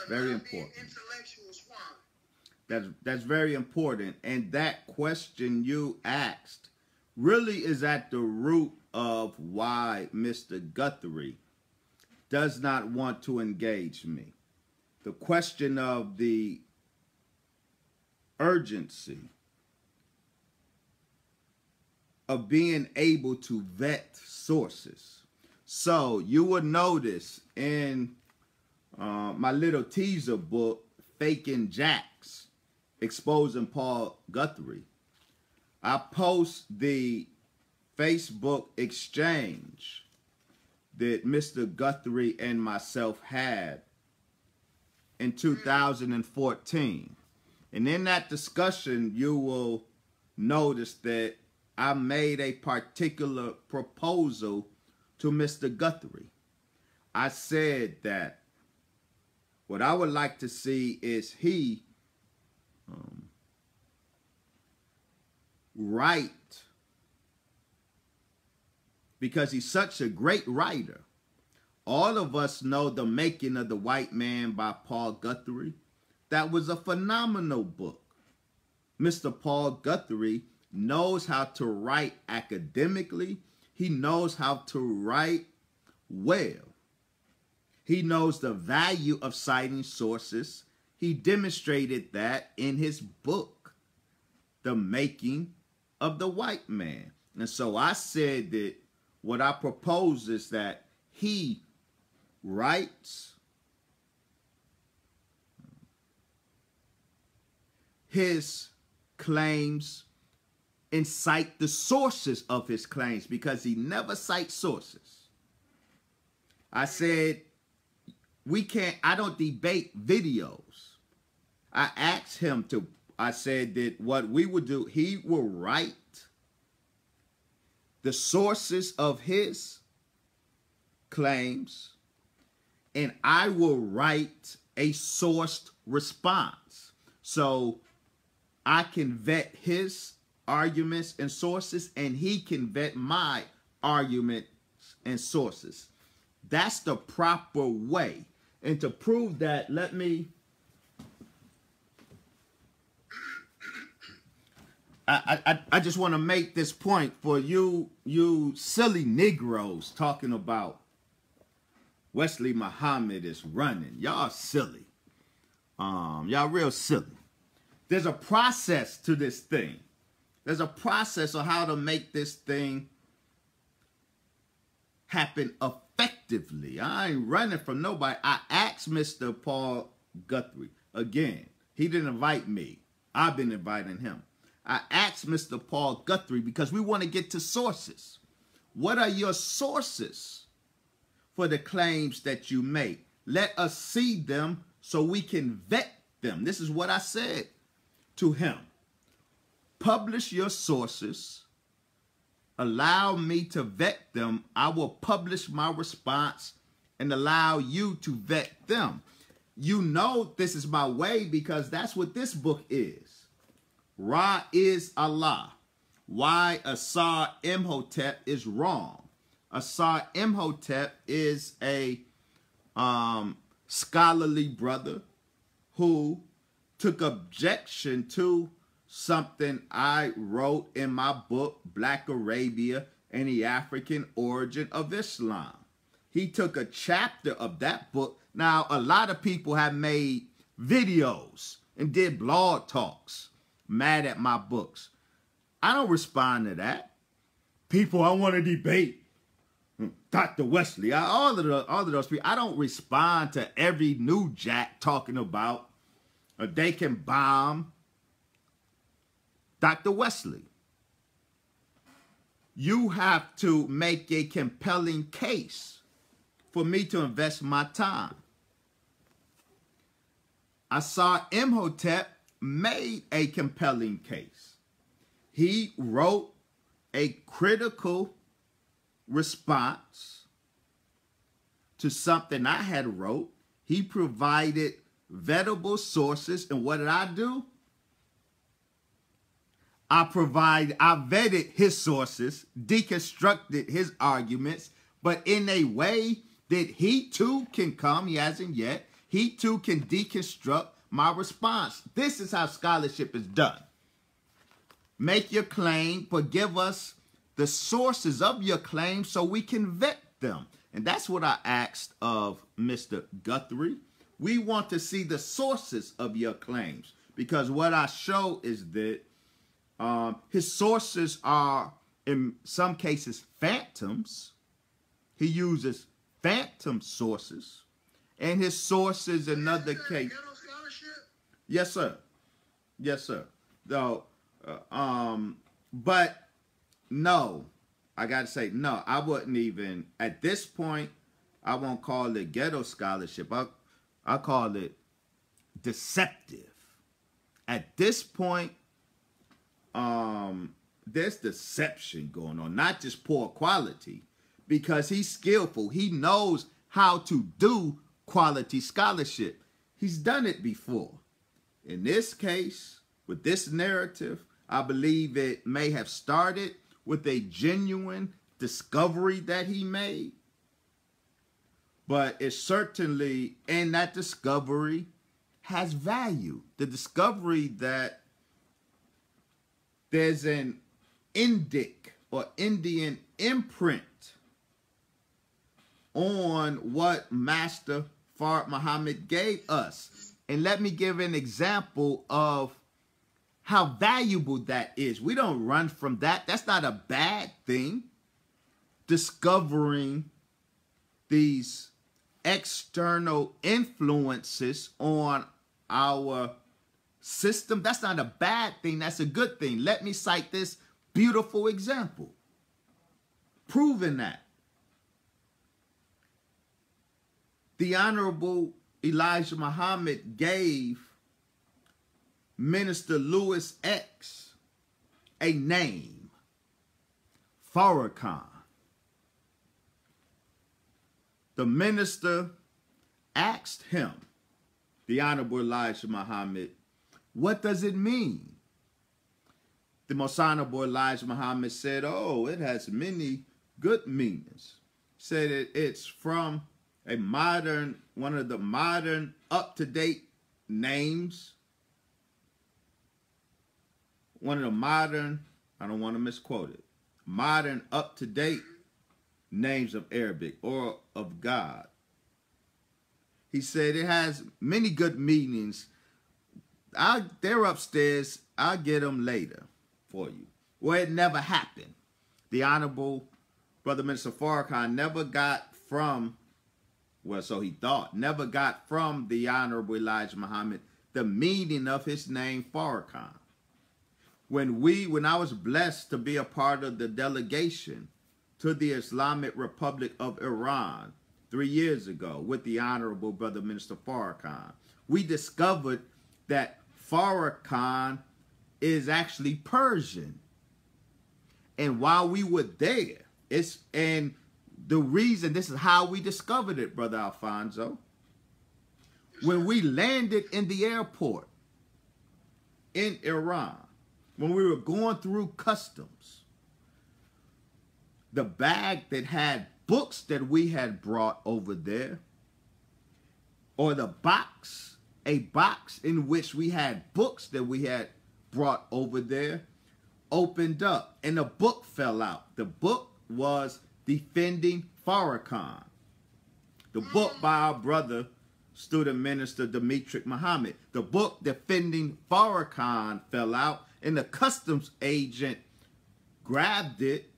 very not important. being intellectual swine. That's very important, and that question you asked really is at the root of why Mr. Guthrie does not want to engage me. The question of the urgency of being able to vet sources. So you would notice in my little teaser book, Faking Jacks, Exposing Paul Guthrie, I post the Facebook exchange that Mr. Guthrie and myself had in 2014. And in that discussion, you will notice that I made a particular proposal to Mr. Guthrie. I said that what I would like to see is he write, because he's such a great writer. All of us know The Making of the White Man by Paul Guthrie. That was a phenomenal book. Mr. Paul Guthrie knows how to write academically. He knows how to write well. He knows the value of citing sources. He demonstrated that in his book, The Making of the White Man. And so I said that what I propose is that he writes his claims and cite the sources of his claims, because he never cites sources. I said, I don't debate videos. I asked him to, I said that what we would do, he will write the sources of his claims, and I will write a sourced response. So I can vet his arguments and sources, and he can vet my arguments and sources. That's the proper way. And to prove that, let me... I just want to make this point for you silly Negroes talking about Wesley Muhammad is running. Y'all silly. Y'all real silly. There's a process to this thing. There's a process of how to make this thing happen effectively. I ain't running from nobody. I asked Mr. Paul Guthrie. Again, he didn't invite me. I've been inviting him. I asked Mr. Paul Guthrie because we want to get to sources. What are your sources for the claims that you make? Let us see them so we can vet them. This is what I said to him. Publish your sources. Allow me to vet them. I will publish my response and allow you to vet them. you know this is my way because that's what this book is. Ra is Allah. Why Asar Imhotep is wrong. Asar Imhotep is a scholarly brother who took objection to something I wrote in my book, Black Arabia and the African Origin of Islam. He took a chapter of that book. Now, a lot of people have made videos and did blog talks mad at my books. I don't respond to that. People, I want to debate Dr. Wesley. All of those people. I don't respond to every new jack talking about they can bomb Dr. Wesley. You have to make a compelling case for me to invest my time. Asar Imhotep made a compelling case. He wrote a critical response to something I had wrote. He provided vetable sources, and what did I do? I vetted his sources, deconstructed his arguments, but in a way that he too can come, he hasn't yet, he too can deconstruct my response. This is how scholarship is done. Make your claim, but give us the sources of your claim so we can vet them. And that's what I asked of Mr. Guthrie. We want to see the sources of your claims, because what I show is that his sources are, in some cases, phantoms. He uses phantom sources. And his sources, in another case. Yes, sir. Yes, sir. Though, but no, I got to say, no, I wouldn't even, at this point, I won't call it ghetto scholarship. I call it deceptive. At this point, there's deception going on, not just poor quality, because he's skillful. He knows how to do quality scholarship. He's done it before. In this case, with this narrative, I believe it may have started with a genuine discovery that he made. But it certainly, and that discovery has value. The discovery that there's an Indic or Indian imprint on what Master Fard Muhammad gave us. And let me give an example of how valuable that is. We don't run from that. That's not a bad thing. Discovering these external influences on our system, that's not a bad thing. That's a good thing. Let me cite this beautiful example, proving that. The Honorable Elijah Muhammad gave Minister Louis X a name, Farrakhan. The minister asked him, the Honorable Elijah Muhammad, what does it mean? The Most Honorable Elijah Muhammad said, oh, it has many good meanings. Said it's from a modern, one of the modern, up-to-date names. One of the modern, I don't want to misquote it, modern, up-to-date names of Arabic or of God. He said it has many good meanings. They're upstairs. I'll get them later for you. Well, it never happened. The Honorable Brother Minister Farrakhan never got from, well, so he thought, never got from the Honorable Elijah Muhammad the meaning of his name, Farrakhan. When I was blessed to be a part of the delegation to the Islamic Republic of Iran 3 years ago with the Honorable Brother Minister Farrakhan, we discovered that Farrakhan is actually Persian. And while we were there, and the reason, this is how we discovered it, Brother Alfonso. when we landed in the airport in Iran, when we were going through customs, the bag that had books that we had brought over there, or the box, a box in which we had books that we had brought over there, opened up and the book fell out. The book was Defending Farrakhan, the book by our brother, student minister Wesley Muhammad. The book Defending Farrakhan fell out, and the customs agent grabbed it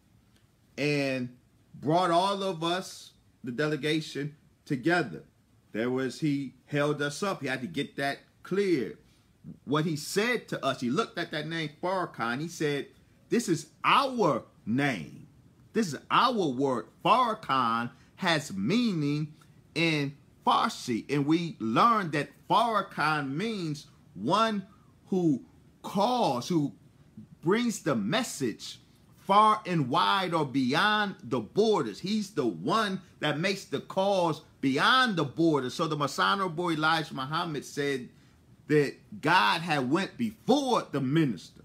and brought all of us, the delegation, together. He held us up. He had to get that cleared. What he said to us, he looked at that name Farrakhan. He said, this is our name. This is our word. Farrakhan has meaning in Farsi. And we learned that Farrakhan means one who calls, who brings the message far and wide or beyond the borders. He's the one that makes the calls beyond the borders. So the Most Honorable Elijah Muhammad said that God had went before the minister,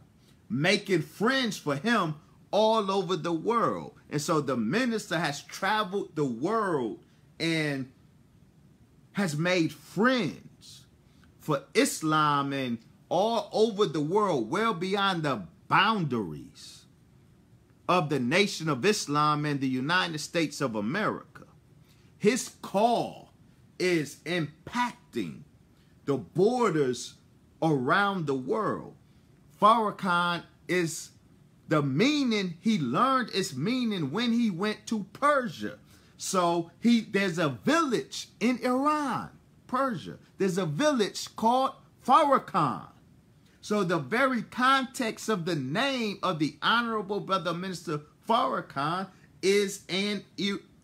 making friends for him all over the world. And so the minister has traveled the world and has made friends for Islam and all over the world, well beyond the boundaries of the Nation of Islam and the United States of America. His call is impacting the borders around the world. Farrakhan is the meaning, he learned its meaning when he went to Persia. So there's a village in Iran, Persia. There's a village called Farrakhan. So the very context of the name of the Honorable Brother Minister Farrakhan is an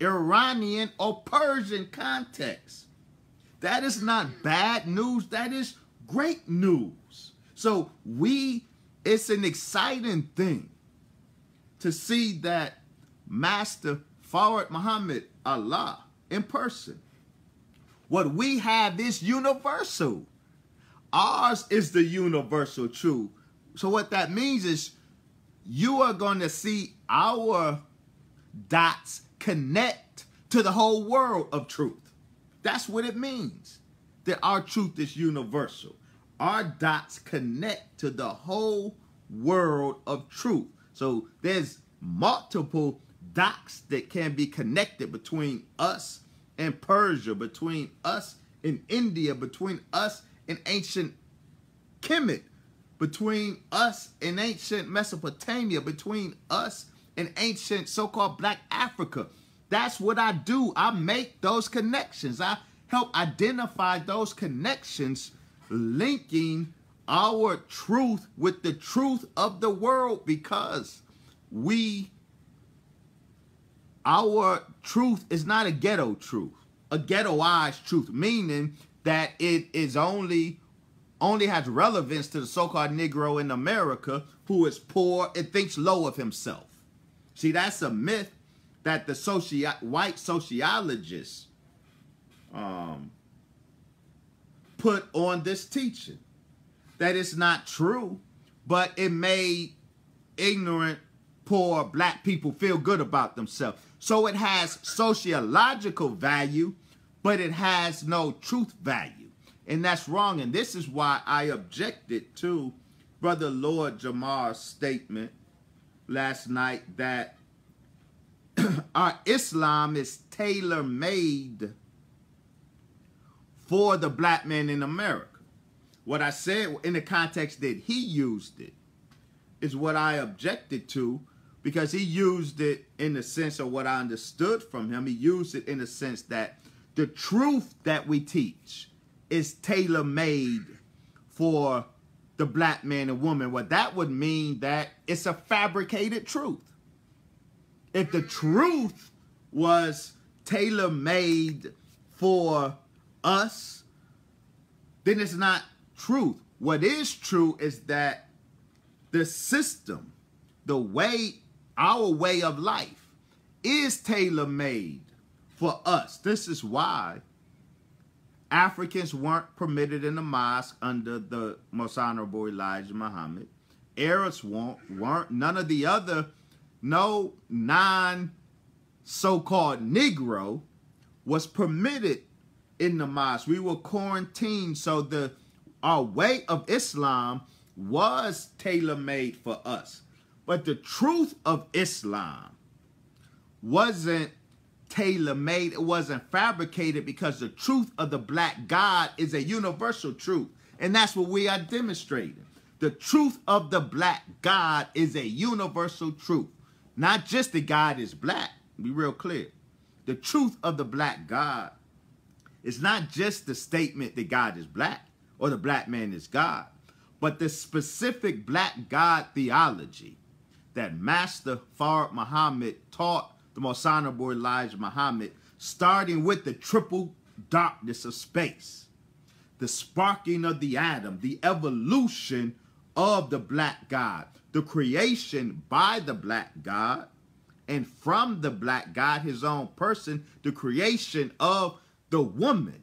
Iranian or Persian context. That is not bad news. That is great news. So it's an exciting thing to see that Master Fard Muhammad Allah in person. What we have is universal. Ours is the universal truth. So what that means is you are going to see our dots connect to the whole world of truth. That's what it means, that our truth is universal. Our dots connect to the whole world of truth. So there's multiple dots that can be connected between us and Persia, between us and India, between us and ancient Kemet, between us and ancient Mesopotamia, between us and ancient so-called Black Africa. That's what I do. I make those connections. I help identify those connections, linking our truth with the truth of the world, because our truth is not a ghetto truth, a ghettoized truth, meaning that it is only has relevance to the so-called Negro in America who is poor and thinks low of himself. See, that's a myth that the white sociologists put on this teaching. That it's not true, but it made ignorant, poor Black people feel good about themselves. So it has sociological value, but it has no truth value. And that's wrong. And this is why I objected to Brother Lord Jamar's statement last night that our Islam is tailor-made for the Black man in America. What I said in the context that he used it is what I objected to, because he used it in the sense of what I understood from him. He used it in the sense that the truth that we teach is tailor-made for the Black man and woman. Well, that would mean that it's a fabricated truth. If the truth was tailor-made for us, then it's not truth. What is true is that the system, our way of life is tailor-made for us. This is why Africans weren't permitted in the mosque under the Most Honorable Elijah Muhammad. Arabs weren't. None of the other, no non-so-called Negro was permitted in the mosque. We were quarantined, so our way of Islam was tailor-made for us. But the truth of Islam wasn't tailor-made. It wasn't fabricated, because the truth of the black God is a universal truth. And that's what we are demonstrating. The truth of the black God is a universal truth. Not just that God is black. Be real clear. The truth of the black God is not just the statement that God is black or the black man is God, but the specific black God theology that Master Fard Muhammad taught the Most Honorable Elijah Muhammad, starting with the triple darkness of space, the sparking of the atom, the evolution of the black God, the creation by the black God, and from the black God, his own person, the creation of the woman.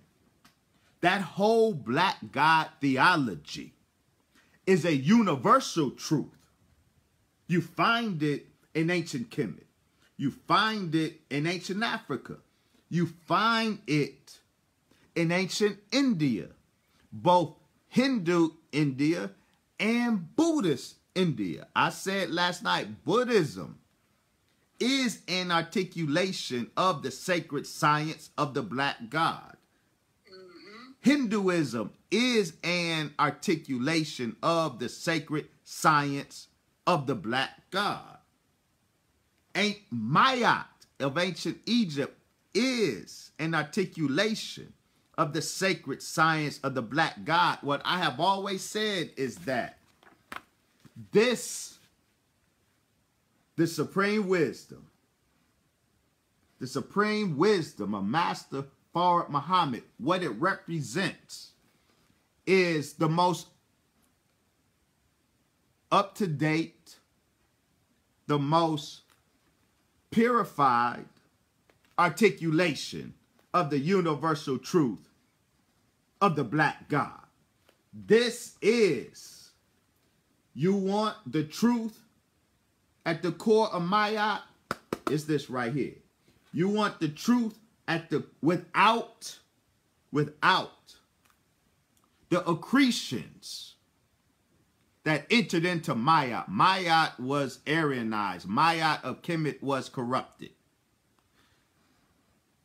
That whole black God theology is a universal truth. You find it in ancient Kemet. You find it in ancient Africa. You find it in ancient India, both Hindu India and Buddhist India. I said last night, Buddhism is an articulation of the sacred science of the black God. Hinduism is an articulation of the sacred science of the black God. Mayat of ancient Egypt is an articulation of the sacred science of the black God. What I have always said is that the supreme wisdom of Master Fard Muhammad, what it represents is the most up-to-date, the most purified articulation of the universal truth of the black God. This is, you want the truth at the core of Mayat, it's this right here. You want the truth at the without the accretions that entered into Mayat. Mayat was Aryanized. Mayat of Kemet was corrupted.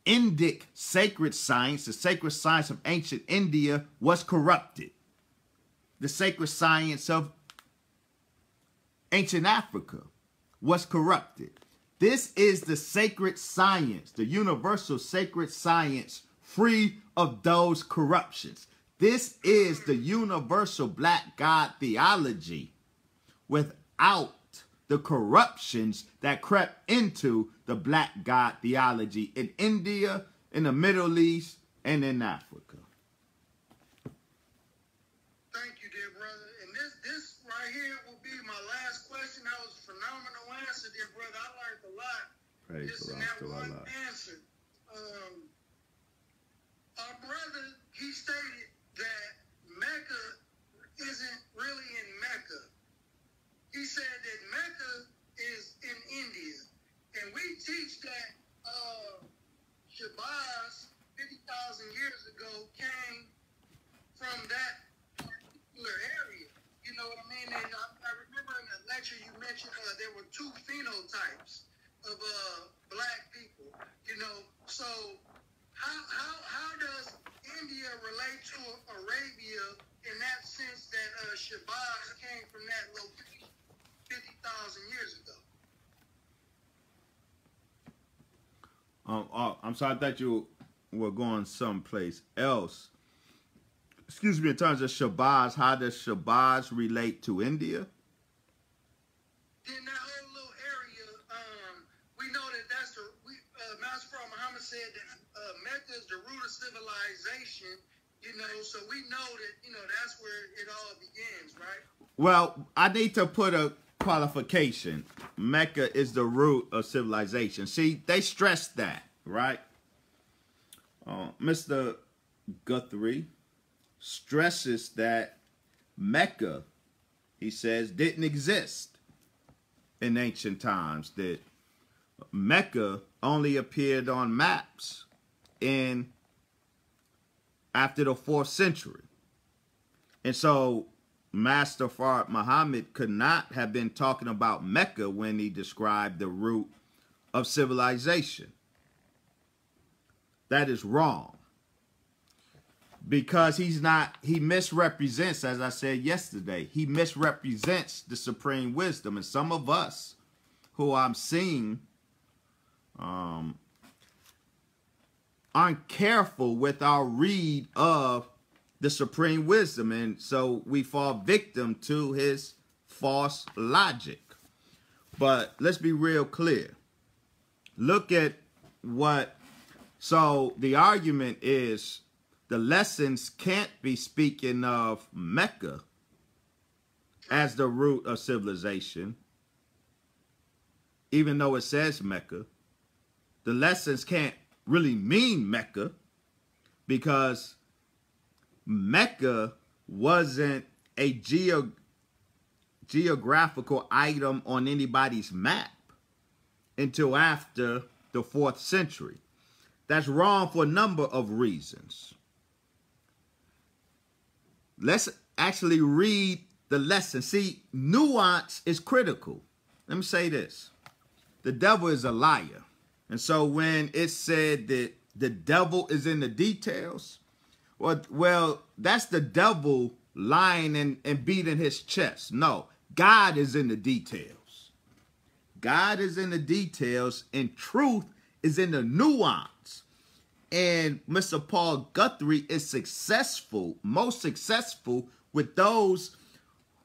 Indic sacred science, the sacred science of ancient India, was corrupted. The sacred science of ancient Africa was corrupted. This is the sacred science, the universal sacred science, free of those corruptions. This is the universal black God theology without the corruptions that crept into the black God theology in India, in the Middle East, and in Africa. Thank you, dear brother. And this right here will be my last question. That was a phenomenal answer, dear brother. I learned a lot. Praise just in that one answer. Our brother, he stated that Mecca isn't really in Mecca. He said that Mecca is in India. And we teach that Shabazz 50,000 years ago came from that particular area. You know what I mean? And I remember in the lecture you mentioned there were two phenotypes of black people. You know, so how does India relate to Arabia in that sense that Shabazz came from that location 50,000 years ago? I'm sorry, I thought you were going someplace else. Excuse me, in terms of Shabazz, how does Shabazz relate to India? In that whole little area, we know that that's Master Muhammad said that Mecca is the root of civilization, you know, so we know that, you know, that's where it all begins, right? Well, I need to put a qualification. Mecca is the root of civilization. See, they stress that, right? Mr. Guthrie stresses that Mecca, he says, didn't exist in ancient times, that Mecca only appeared on maps after the 4th century. And so Master Fard Muhammad could not have been talking about Mecca when he described the root of civilization. That is wrong. Because he misrepresents, as I said yesterday, he misrepresents the supreme wisdom. And some of us who I'm seeing aren't careful with our read of the supreme wisdom. And so we fall victim to his false logic. But let's be real clear. Look at so the argument is the lessons can't be speaking of Mecca as the root of civilization, even though it says Mecca. The lessons can't really mean Mecca because Mecca wasn't a geographical item on anybody's map until after the 4th century. That's wrong for a number of reasons. Let's actually read the lesson. See, nuance is critical. Let me say this. The devil is a liar. And so when it's said that the devil is in the details, well, that's the devil lying and beating his chest. No, God is in the details. God is in the details, and truth is in the nuance. And Mr. Paul Guthrie is successful, most successful with those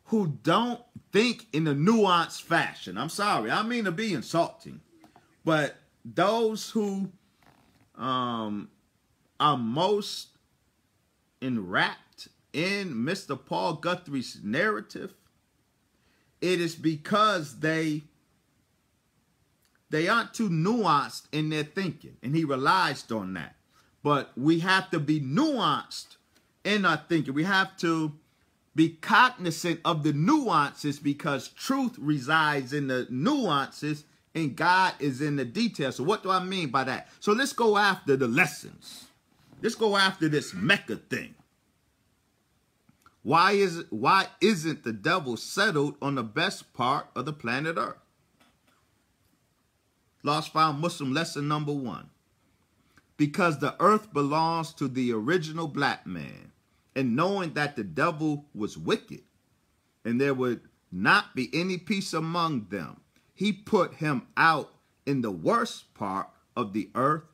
who don't think in a nuanced fashion. I'm sorry, I mean to be insulting, but those who are most enwrapped in Mr. Paul Guthrie's narrative, it is because they aren't too nuanced in their thinking, and he relies on that. But we have to be nuanced in our thinking. We have to be cognizant of the nuances because truth resides in the nuances and God is in the details. So what do I mean by that? So let's go after the lessons. Let's go after this Mecca thing. Why isn't the devil settled on the best part of the planet Earth? Lost Found Muslim lesson number 1. Because the earth belongs to the original black man, and knowing that the devil was wicked, and there would not be any peace among them, he put him out in the worst part of the earth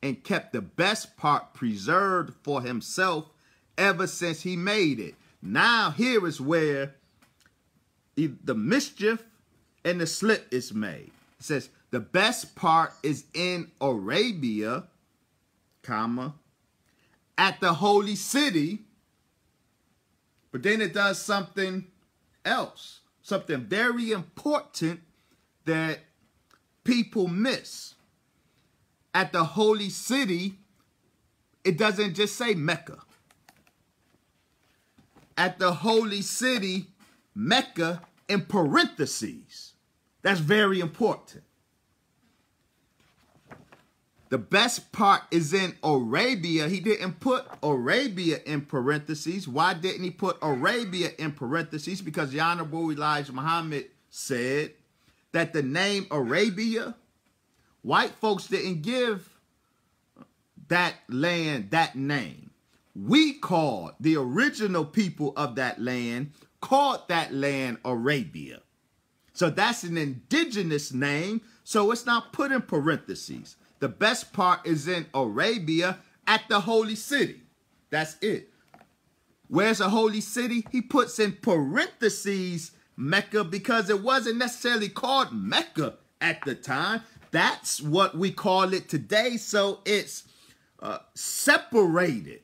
and kept the best part preserved for himself ever since he made it. Now here is where the mischief and the slip is made. It says, the best part is in Arabia, comma, at the holy city, but then it does something else, something very important that people miss. At the holy city, it doesn't just say Mecca. At the holy city, Mecca in parentheses. That's very important. The best part is in Arabia. He didn't put Arabia in parentheses. Why didn't he put Arabia in parentheses? Because the Honorable Elijah Muhammad said that the name Arabia, white folks didn't give that land that name. We called, the original people of that land, called that land Arabia. So that's an indigenous name, so it's not put in parentheses. The best part is in Arabia at the holy city. That's it. Where's the holy city? He puts in parentheses Mecca because it wasn't necessarily called Mecca at the time. That's what we call it today. So it's separated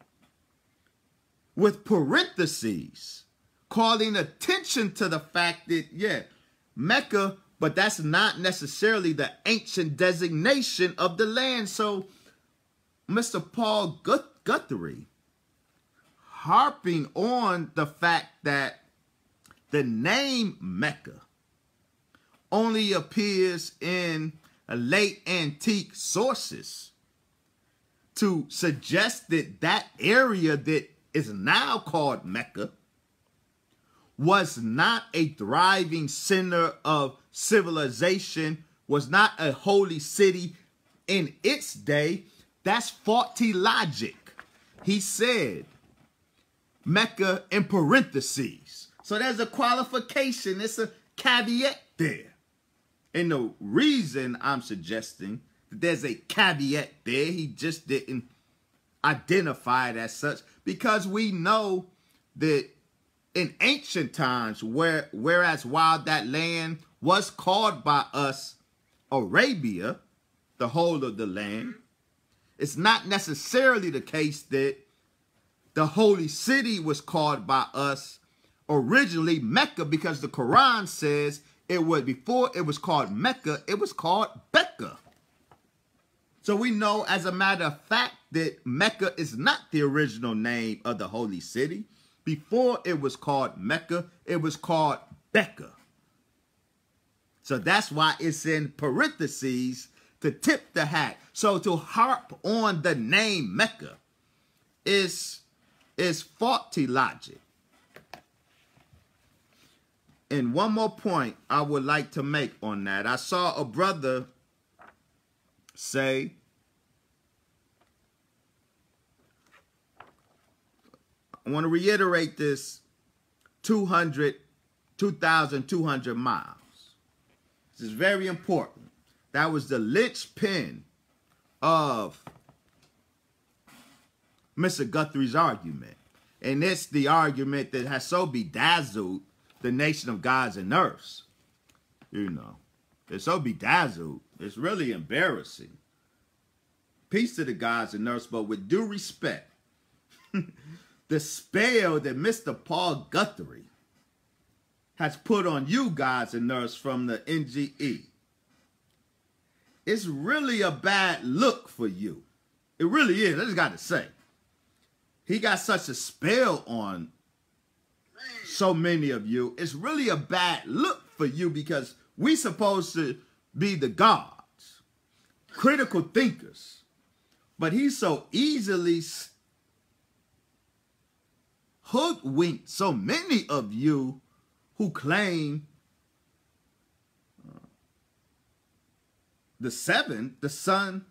with parentheses, calling attention to the fact that, yeah, Mecca, but that's not necessarily the ancient designation of the land. So Mr. Paul Guthrie harping on the fact that the name Mecca only appears in late antique sources to suggest that that area that is now called Mecca was not a thriving center of civilization, was not a holy city in its day. That's faulty logic. He said Mecca in parentheses. So there's a qualification. It's a caveat there. And the reason I'm suggesting that there's a caveat there, he just didn't identify it as such, because we know that in ancient times, whereas while that land was called by us Arabia, the whole of the land, it's not necessarily the case that the holy city was called by us originally Mecca, because the Quran says it was, before it was called Mecca, it was called Becca. So we know as a matter of fact that Mecca is not the original name of the holy city. Before it was called Mecca, it was called Becca. So that's why it's in parentheses to tip the hat. So to harp on the name Mecca is faulty logic. And one more point I would like to make on that. I saw a brother say, I want to reiterate this, 2,200 miles. This is very important. That was the linchpin of Mr. Guthrie's argument. And it's the argument that has so bedazzled the nation of gods and earths. You know, it's so bedazzled. It's really embarrassing. Peace to the gods and earths, but with due respect, the spell that Mr. Paul Guthrie has put on you gods and earths from the NGE, it's really a bad look for you. It really is. I just got to say. He got such a spell on so many of you. It's really a bad look for you, because we supposed to be the gods, critical thinkers. But he's so easily hoodwinked so many of you who claim the seven, the sun,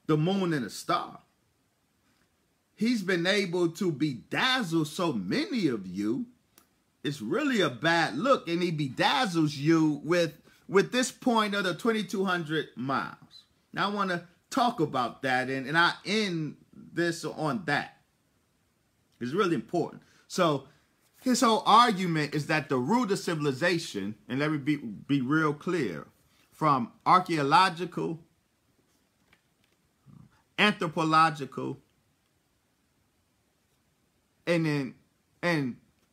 the moon, and the star. He's been able to bedazzle so many of you. It's really a bad look, and he bedazzles you with this point of the 2,200 miles. Now I want to talk about that, and I end this on that. It's really important. So his whole argument is that the root of civilization, and let me be real clear, from archaeological, anthropological, and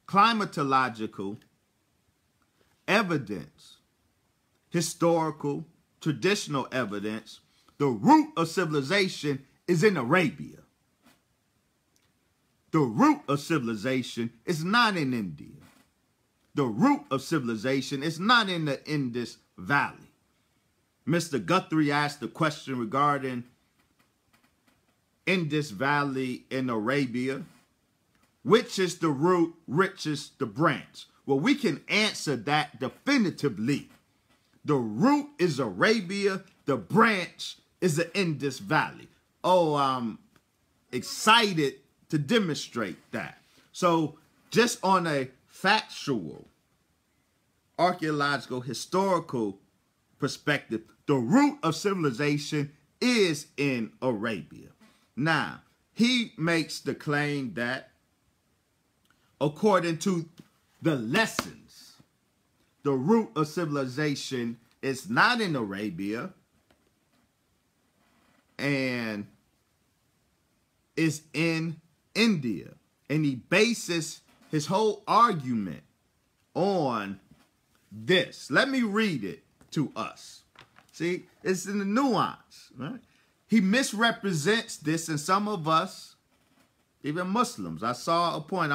climatological evidence, historical, traditional evidence, the root of civilization is in Arabia. The root of civilization is not in India. The root of civilization is not in the Indus Valley. Mr. Guthrie asked the question regarding Indus Valley in Arabia. Which is the root, which is the branch? Well, we can answer that definitively. The root is Arabia. The branch is the Indus Valley. Oh, I'm excited to demonstrate that. So just on a factual, archaeological, historical perspective, the root of civilization is in Arabia. Now, he makes the claim that according to the lessons, the root of civilization is not in Arabia and is in India. And he bases his whole argument on this. Let me read it to us. See, it's in the nuance, right? He misrepresents this, and some of us even Muslims. I saw a point.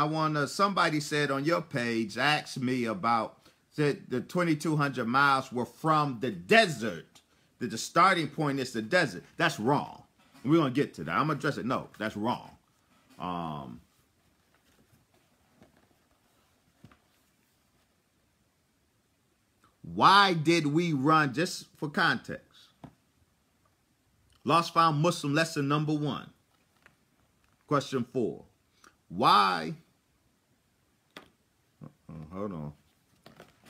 Somebody said on your page, asked me about, said the 2,200 miles were from the desert. That the starting point is the desert. That's wrong. We're going to get to that. I'm going to address it. No, that's wrong. Why did we run, just for context? Lost Found Muslim lesson number 1. Question 4. Why? Hold on.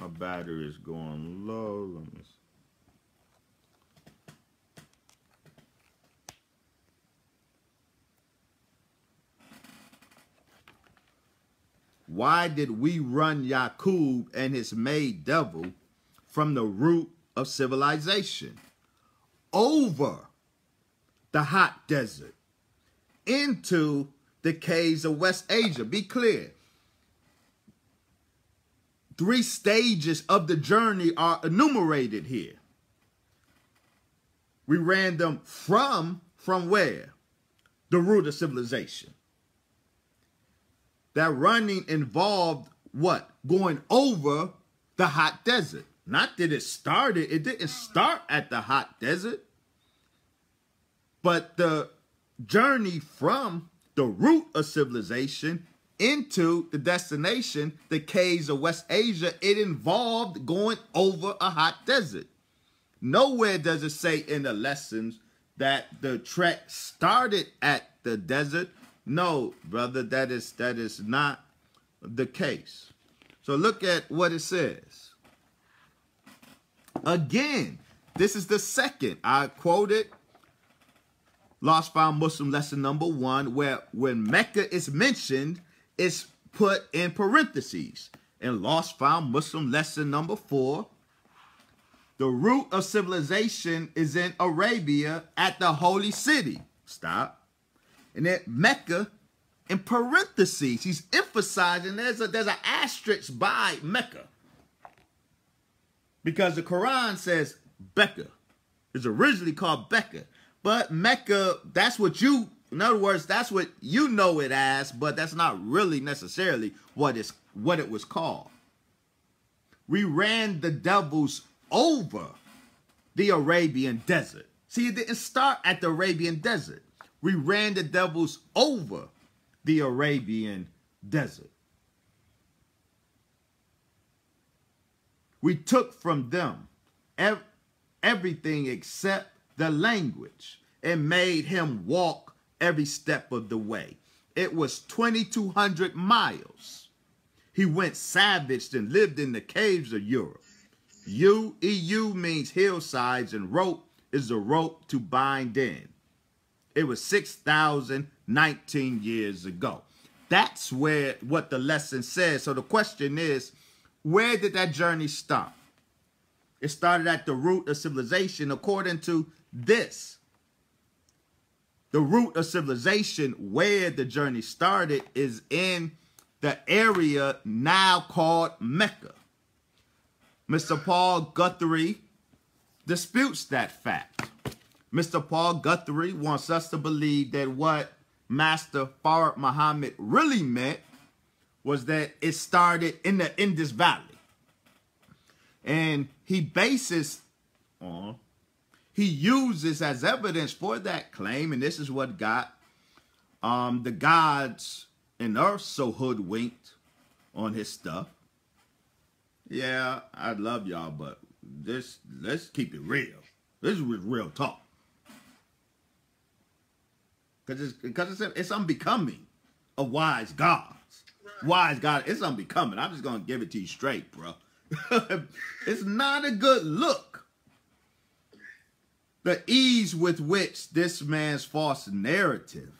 My battery is going low. Let me see. Why did we run Yaqub and his maid devil from the root of civilization over the hot desert into the caves of West Asia? Be clear. 3 stages of the journey are enumerated here. We ran them from where? The root of civilization. That running involved what? Going over the hot desert. Not that it didn't start at the hot desert. But the journey from the root of civilization into the destination, the caves of West Asia, it involved going over a hot desert. Nowhere does it say in the lessons that the trek started at the desert. No, brother, that is not the case. So look at what it says. Again, this is the second. I quoted Lost Found Muslim lesson number 1, where when Mecca is mentioned, it's put in parentheses. In Lost Found Muslim lesson number 4, the root of civilization is in Arabia at the holy city. Stop. And then Mecca, in parentheses, he's emphasizing there's an asterisk by Mecca. Because the Quran says Becca. It's originally called Becca. But Mecca, that's what in other words, that's what you know it as, but that's not really necessarily what it was called. We ran the devils over the Arabian desert. See, it didn't start at the Arabian desert. We ran the devils over the Arabian desert. We took from them everything except the language and made him walk every step of the way. It was 2,200 miles. He went savage and lived in the caves of Europe. EU means hillsides, and rope is the rope to bind in. It was 6,019 years ago. That's what the lesson says. So the question is, where did that journey start? It started at the root of civilization according to this. The root of civilization, where the journey started, is in the area now called Mecca. Mr. Paul Guthrie disputes that fact. Mr. Paul Guthrie wants us to believe that what Master Farad Muhammad really meant was that it started in the Indus Valley. And he uses as evidence for that claim, and this is what got the gods in earth so hoodwinked on his stuff. Yeah, I love y'all, but let's keep it real. This is real talk. Because it's unbecoming of wise gods. Right. Wise God, it's unbecoming. I'm just going to give it to you straight, bro. It's not a good look. The ease with which this man's false narrative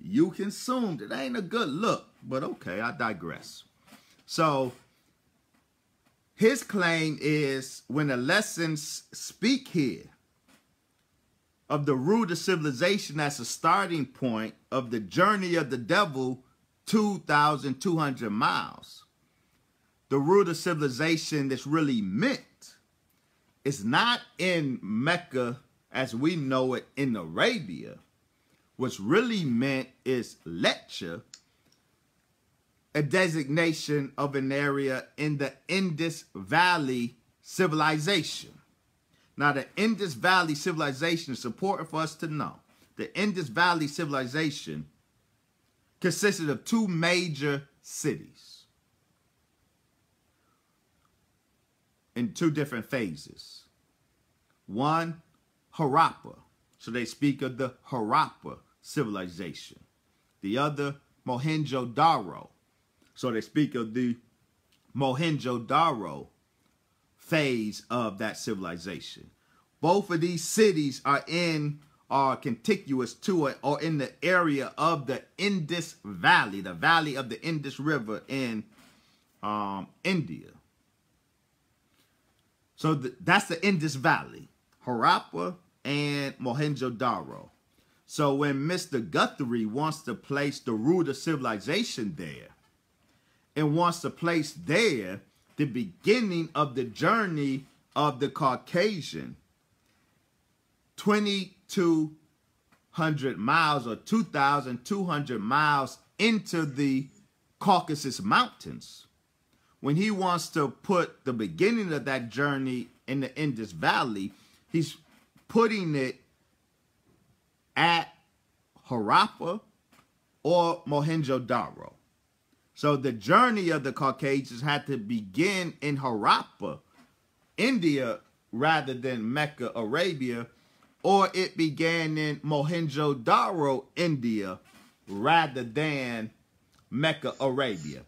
you consumed, it ain't a good look. But okay, I digress. So his claim is when the lessons speak here of the root of civilization as a starting point of the journey of the devil, 2,200 miles. The root of civilization that's really meant is not in Mecca as we know it in Arabia, what's really meant is Letcha, a designation of an area in the Indus Valley civilization. Now, the Indus Valley civilization is important for us to know. The Indus Valley civilization consisted of two major cities in two different phases. One, Harappa. So they speak of the Harappa civilization. The other, Mohenjo-Daro. So they speak of the Mohenjo-Daro phase of that civilization. Both of these cities are contiguous to it, or in the area of the Indus Valley, the valley of the Indus River in India. So that's the Indus Valley, Harappa and Mohenjo-Daro. So when Mr. Guthrie wants to place the root of civilization there, and wants to place there the beginning of the journey of the Caucasian, 2,200 miles or 2,200 miles into the Caucasus Mountains. When he wants to put the beginning of that journey in the Indus Valley, he's putting it at Harappa or Mohenjo-Daro. So the journey of the Caucasians had to begin in Harappa, India, rather than Mecca, Arabia, or it began in Mohenjo-Daro, India, rather than Mecca, Arabia.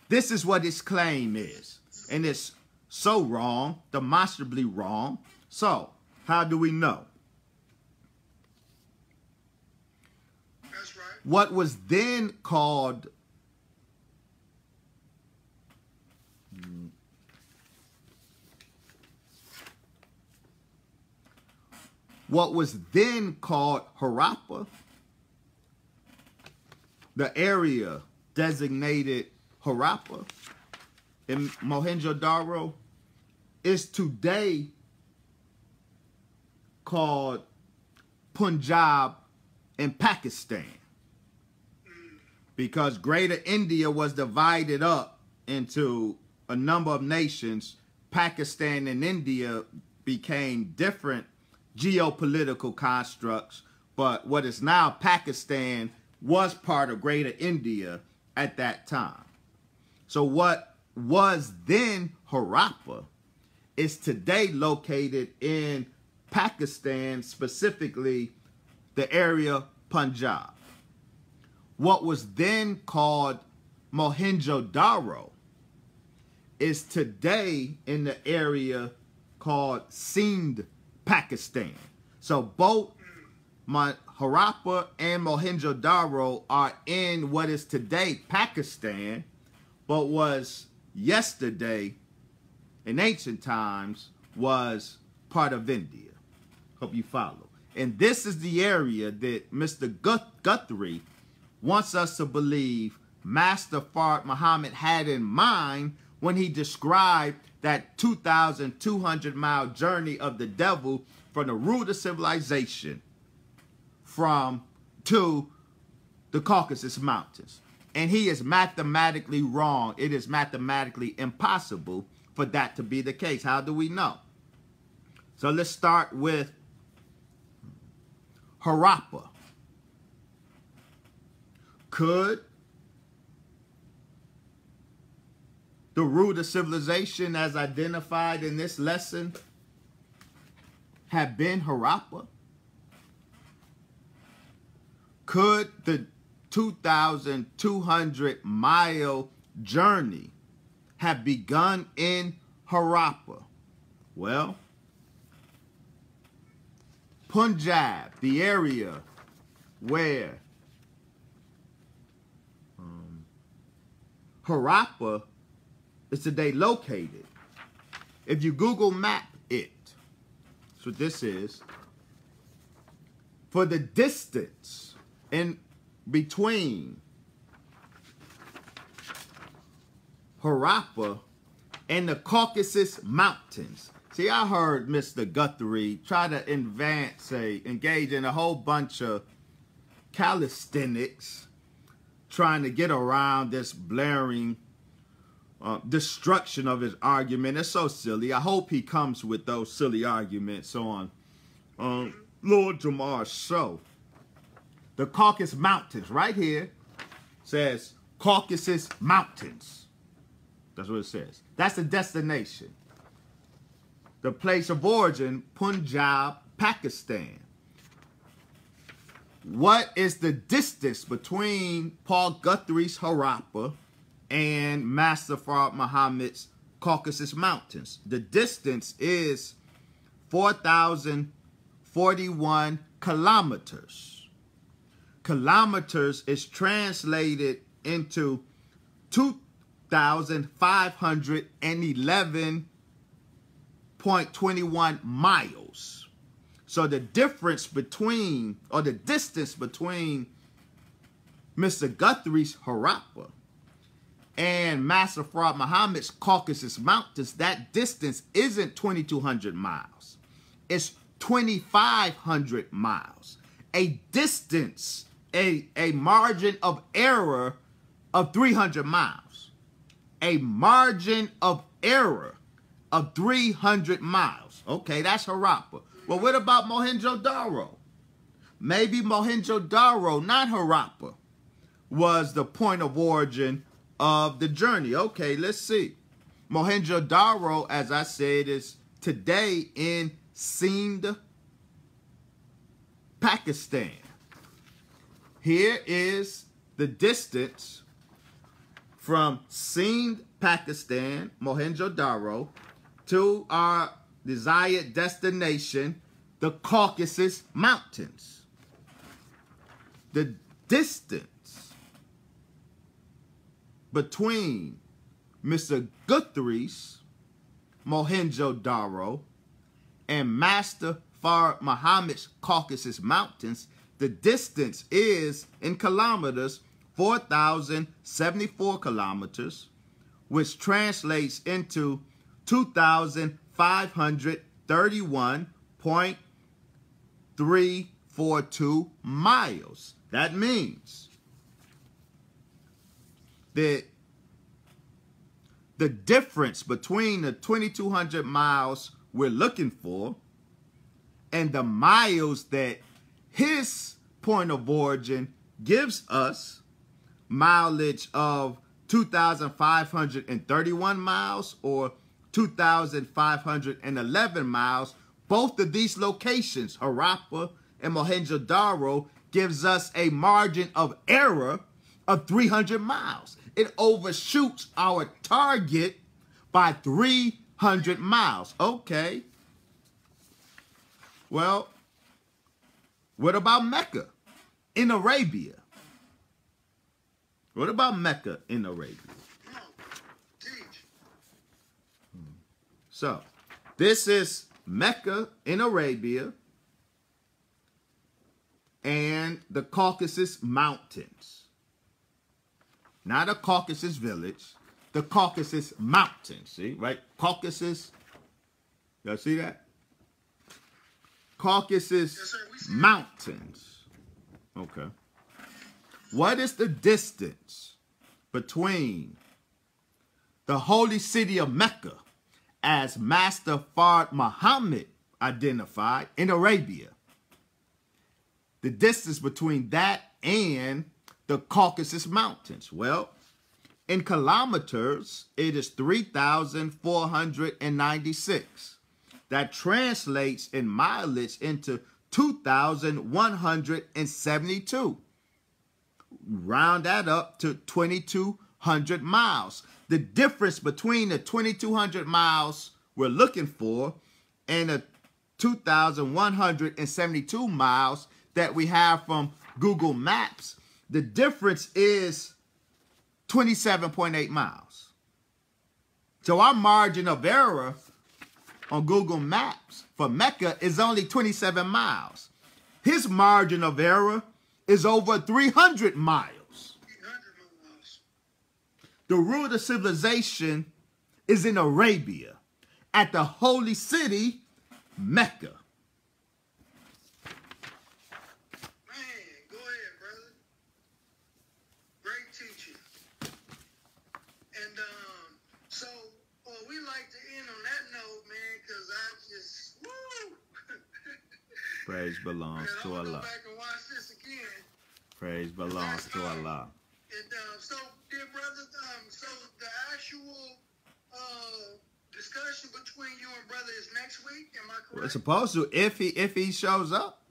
This is what his claim is. And it's so wrong, demonstrably wrong. So, how do we know? That's right. What was then called Harappa, the area designated Harappa in Mohenjo-Daro, is today called Punjab in Pakistan, because Greater India was divided up into a number of nations. Pakistan and India became different geopolitical constructs, but what is now Pakistan was part of Greater India at that time. So what was then Harappa is today located in Pakistan, specifically the area Punjab. What was then called Mohenjo-Daro is today in the area called Sindh, Pakistan. So both Harappa and Mohenjo-Daro are in what is today Pakistan, but was yesterday, in ancient times, was part of India. Hope you follow. And this is the area that Mr. Guthrie wants us to believe Master Paul Muhammad had in mind when he described that 2,200-mile journey of the devil from the root of civilization to the Caucasus Mountains. And he is mathematically wrong. It is mathematically impossible for that to be the case. How do we know? So let's start with Harappa. Could the root of civilization as identified in this lesson have been Harappa? Could the 2,200-mile journey have begun in Harappa? Well, Punjab, the area where Harappa is today located. If you Google map it, that's what this is, for the distance in between Harappa and the Caucasus Mountains. See, I heard Mr. Guthrie try to engage in a whole bunch of calisthenics trying to get around this blaring destruction of his argument. It's so silly. I hope he comes with those silly arguments on Lord Jamar's show. The Caucasus Mountains, right here, says Caucasus Mountains. That's what it says. That's the destination. The place of origin, Punjab, Pakistan. What is the distance between Paul Guthrie's Harappa and Master Fard Muhammad's Caucasus Mountains? The distance is 4,041 kilometers. Kilometers is translated into 2,511.21 miles. So the difference between, or the distance between Mr. Guthrie's Harappa and Master Fard Muhammad's Caucasus Mountains, that distance isn't 2,200 miles. It's 2,500 miles. A distance, a margin of error of 300 miles. A margin of error of 300 miles. Okay, that's Harappa. Well, what about Mohenjo-Daro? Maybe Mohenjo-Daro, not Harappa, was the point of origin of the journey. Okay, let's see. Mohenjo-Daro, as I said, is today in Sindh, Pakistan. Here is the distance from Sindh, Pakistan, Mohenjo-Daro, to our desired destination, the Caucasus Mountains. The distance between Mr. Guthrie's Mohenjo-Daro and Master Fard Muhammad's Caucasus Mountains, the distance is, in kilometers, 4,074 kilometers, which translates into 2,531.342 miles. That means that the difference between the 2,200 miles we're looking for and the miles that his point of origin gives us, mileage of 2,531 miles or 2,511 miles, both of these locations, Harappa and Mohenjo-Daro, gives us a margin of error of 300 miles. It overshoots our target by 300 miles. Okay. Well, what about Mecca in Arabia? What about Mecca in Arabia? So, this is Mecca in Arabia and the Caucasus Mountains. Not a Caucasus village, the Caucasus Mountains. See, right? Caucasus. Y'all see that? Caucasus Mountains. Okay. What is the distance between the holy city of Mecca, as Master Fard Muhammad identified, in Arabia? The distance between that and the Caucasus Mountains. Well, in kilometers, it is 3,496. That translates in mileage into 2,172. Round that up to 2,200 miles. The difference between the 2,200 miles we're looking for and the 2,172 miles that we have from Google Maps, the difference is 27.8 miles. So our margin of error on Google Maps for Mecca is only 27 miles. His margin of error is over 300 miles. The root of civilization is in Arabia, at the holy city, Mecca. Man, go ahead, bro. Praise belongs Man, to I'm gonna go Allah. back and watch this again. Praise belongs to Allah. And so, dear brothers, so the actual discussion between you and brother is next week. Am I correct? We're supposed to, if he shows up.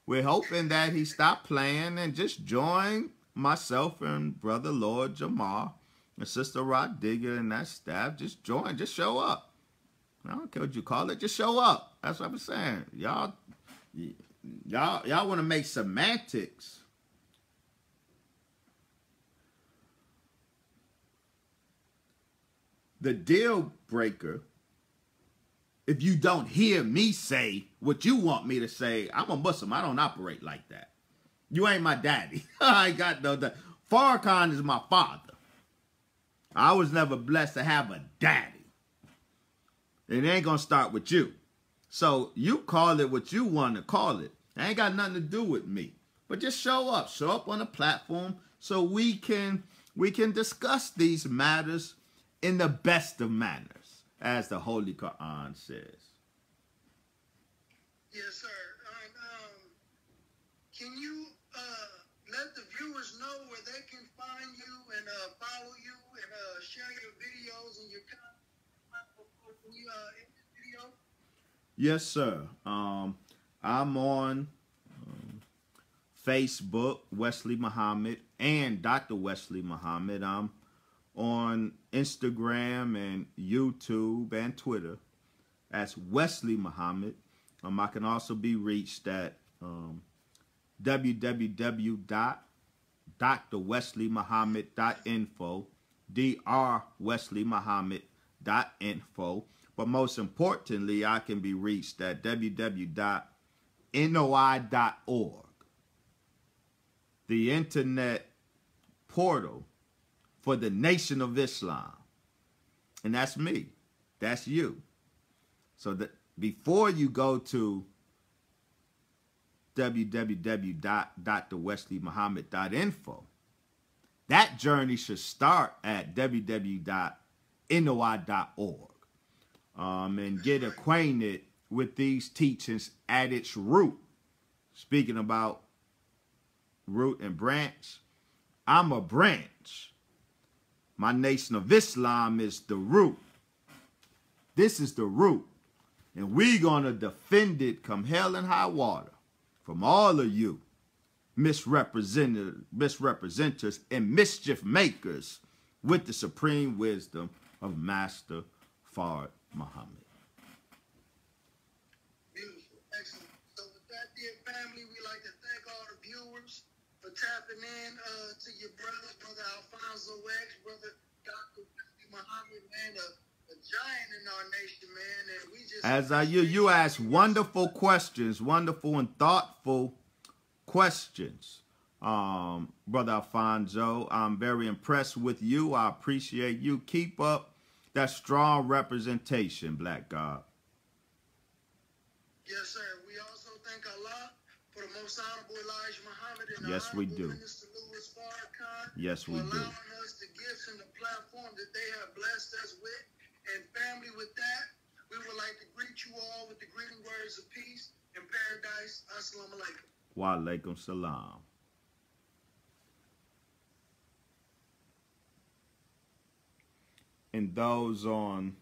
We're hoping that he stop playing and just join myself and brother Lord Jamar and sister Rod Digger and that staff. Just join, just show up. I don't care what you call it, just show up. That's what I'm saying. Y'all want to make semantics. The deal breaker, if you don't hear me say what you want me to say, I'm a Muslim. I don't operate like that. You ain't my daddy. I ain't got no. Farrakhan is my father. I was never blessed to have a daddy. It ain't going to start with you. So you call it what you want to call it. It ain't got nothing to do with me. But just show up. Show up on the platform so we can discuss these matters in the best of manners, as the Holy Quran says. Yes, sir. Can you let the viewers know where they can find you and follow you and share your videos and your content in this video? Yes, sir. I'm on Facebook, Wesley Muhammad, and Dr. Wesley Muhammad. I'm on Instagram and YouTube and Twitter as Wesley Muhammad. I can also be reached at www.drwesleymuhammad.info, drwesleymuhammad.info. But most importantly, I can be reached at www.noi.org, the internet portal for the Nation of Islam. And that's me. That's you. So that before you go to www.drwesleymuhammad.info, that journey should start at www.noi.org and get acquainted with these teachings at its root. Speaking about root and branch, I'm a branch. My Nation of Islam is the root. This is the root. And we're going to defend it come hell and high water from all of you misrepresenters and mischief makers with the supreme wisdom of Master Fard Muhammad. Beautiful. Excellent. So with that, dear family, we'd like to thank all the viewers for tapping in to your brothers, Brother Alfonso X, Brother Dr. Muhammad, man, a giant in our nation, man. And we just You ask wonderful questions, wonderful and thoughtful questions, Brother Alfonso. I'm very impressed with you. I appreciate you. Keep up that strong representation, Black God. Yes, sir. We also thank Allah for the most honorable Elijah Muhammad and yes, the we honorable do. Minister Louis Farrakhan Yes, we for do. allowing us the gifts and the platform that they have blessed us with. And family, with that, we would like to greet you all with the greeting words of peace and paradise. Assalamu alaikum. Wa alaikum salam. And those on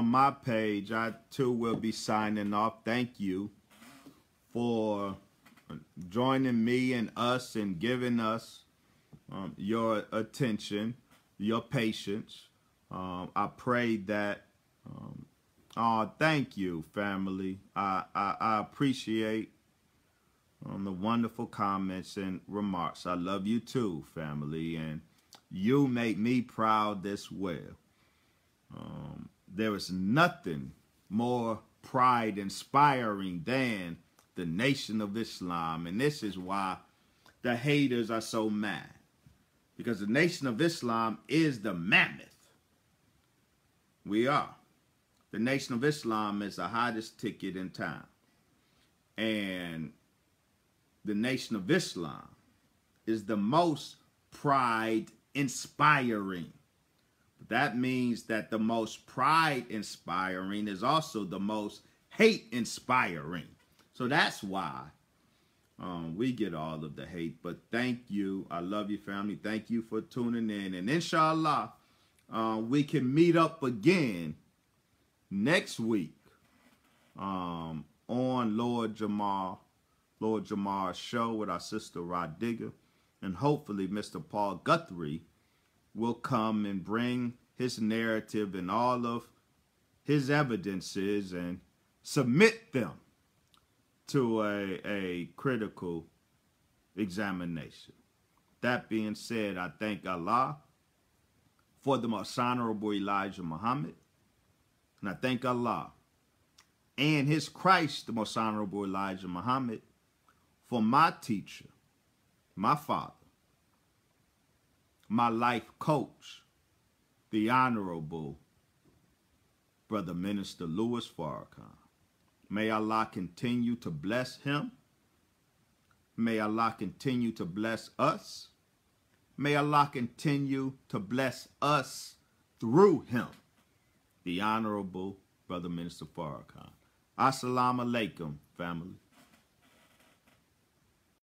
my page, I too will be signing off. Thank you for joining me and us and giving us your attention, your patience. I pray that thank you, family. I appreciate the wonderful comments and remarks. I love you too, family, and you make me proud as well. There is nothing more pride inspiring than the Nation of Islam, and this is why the haters are so mad, because the Nation of Islam is the mammoth. We are. The Nation of Islam is the hottest ticket in town. And the Nation of Islam is the most pride inspiring. But that means that the most pride inspiring is also the most hate inspiring. So that's why we get all of the hate. But thank you. I love you, family. Thank you for tuning in. And inshallah, we can meet up again next week on Lord Jamar's show with our sister Rod Digger. And hopefully Mr. Paul Guthrie will come and bring his narrative and all of his evidences and submit them to a critical examination. That being said, I thank Allah for the most honorable Elijah Muhammad. And I thank Allah and his Christ, the most honorable Elijah Muhammad, for my teacher, my father, my life coach, the Honorable Brother Minister Louis Farrakhan. May Allah continue to bless him. May Allah continue to bless us. May Allah continue to bless us through him, the Honorable Brother Minister Farrakhan. Assalamu alaikum, family.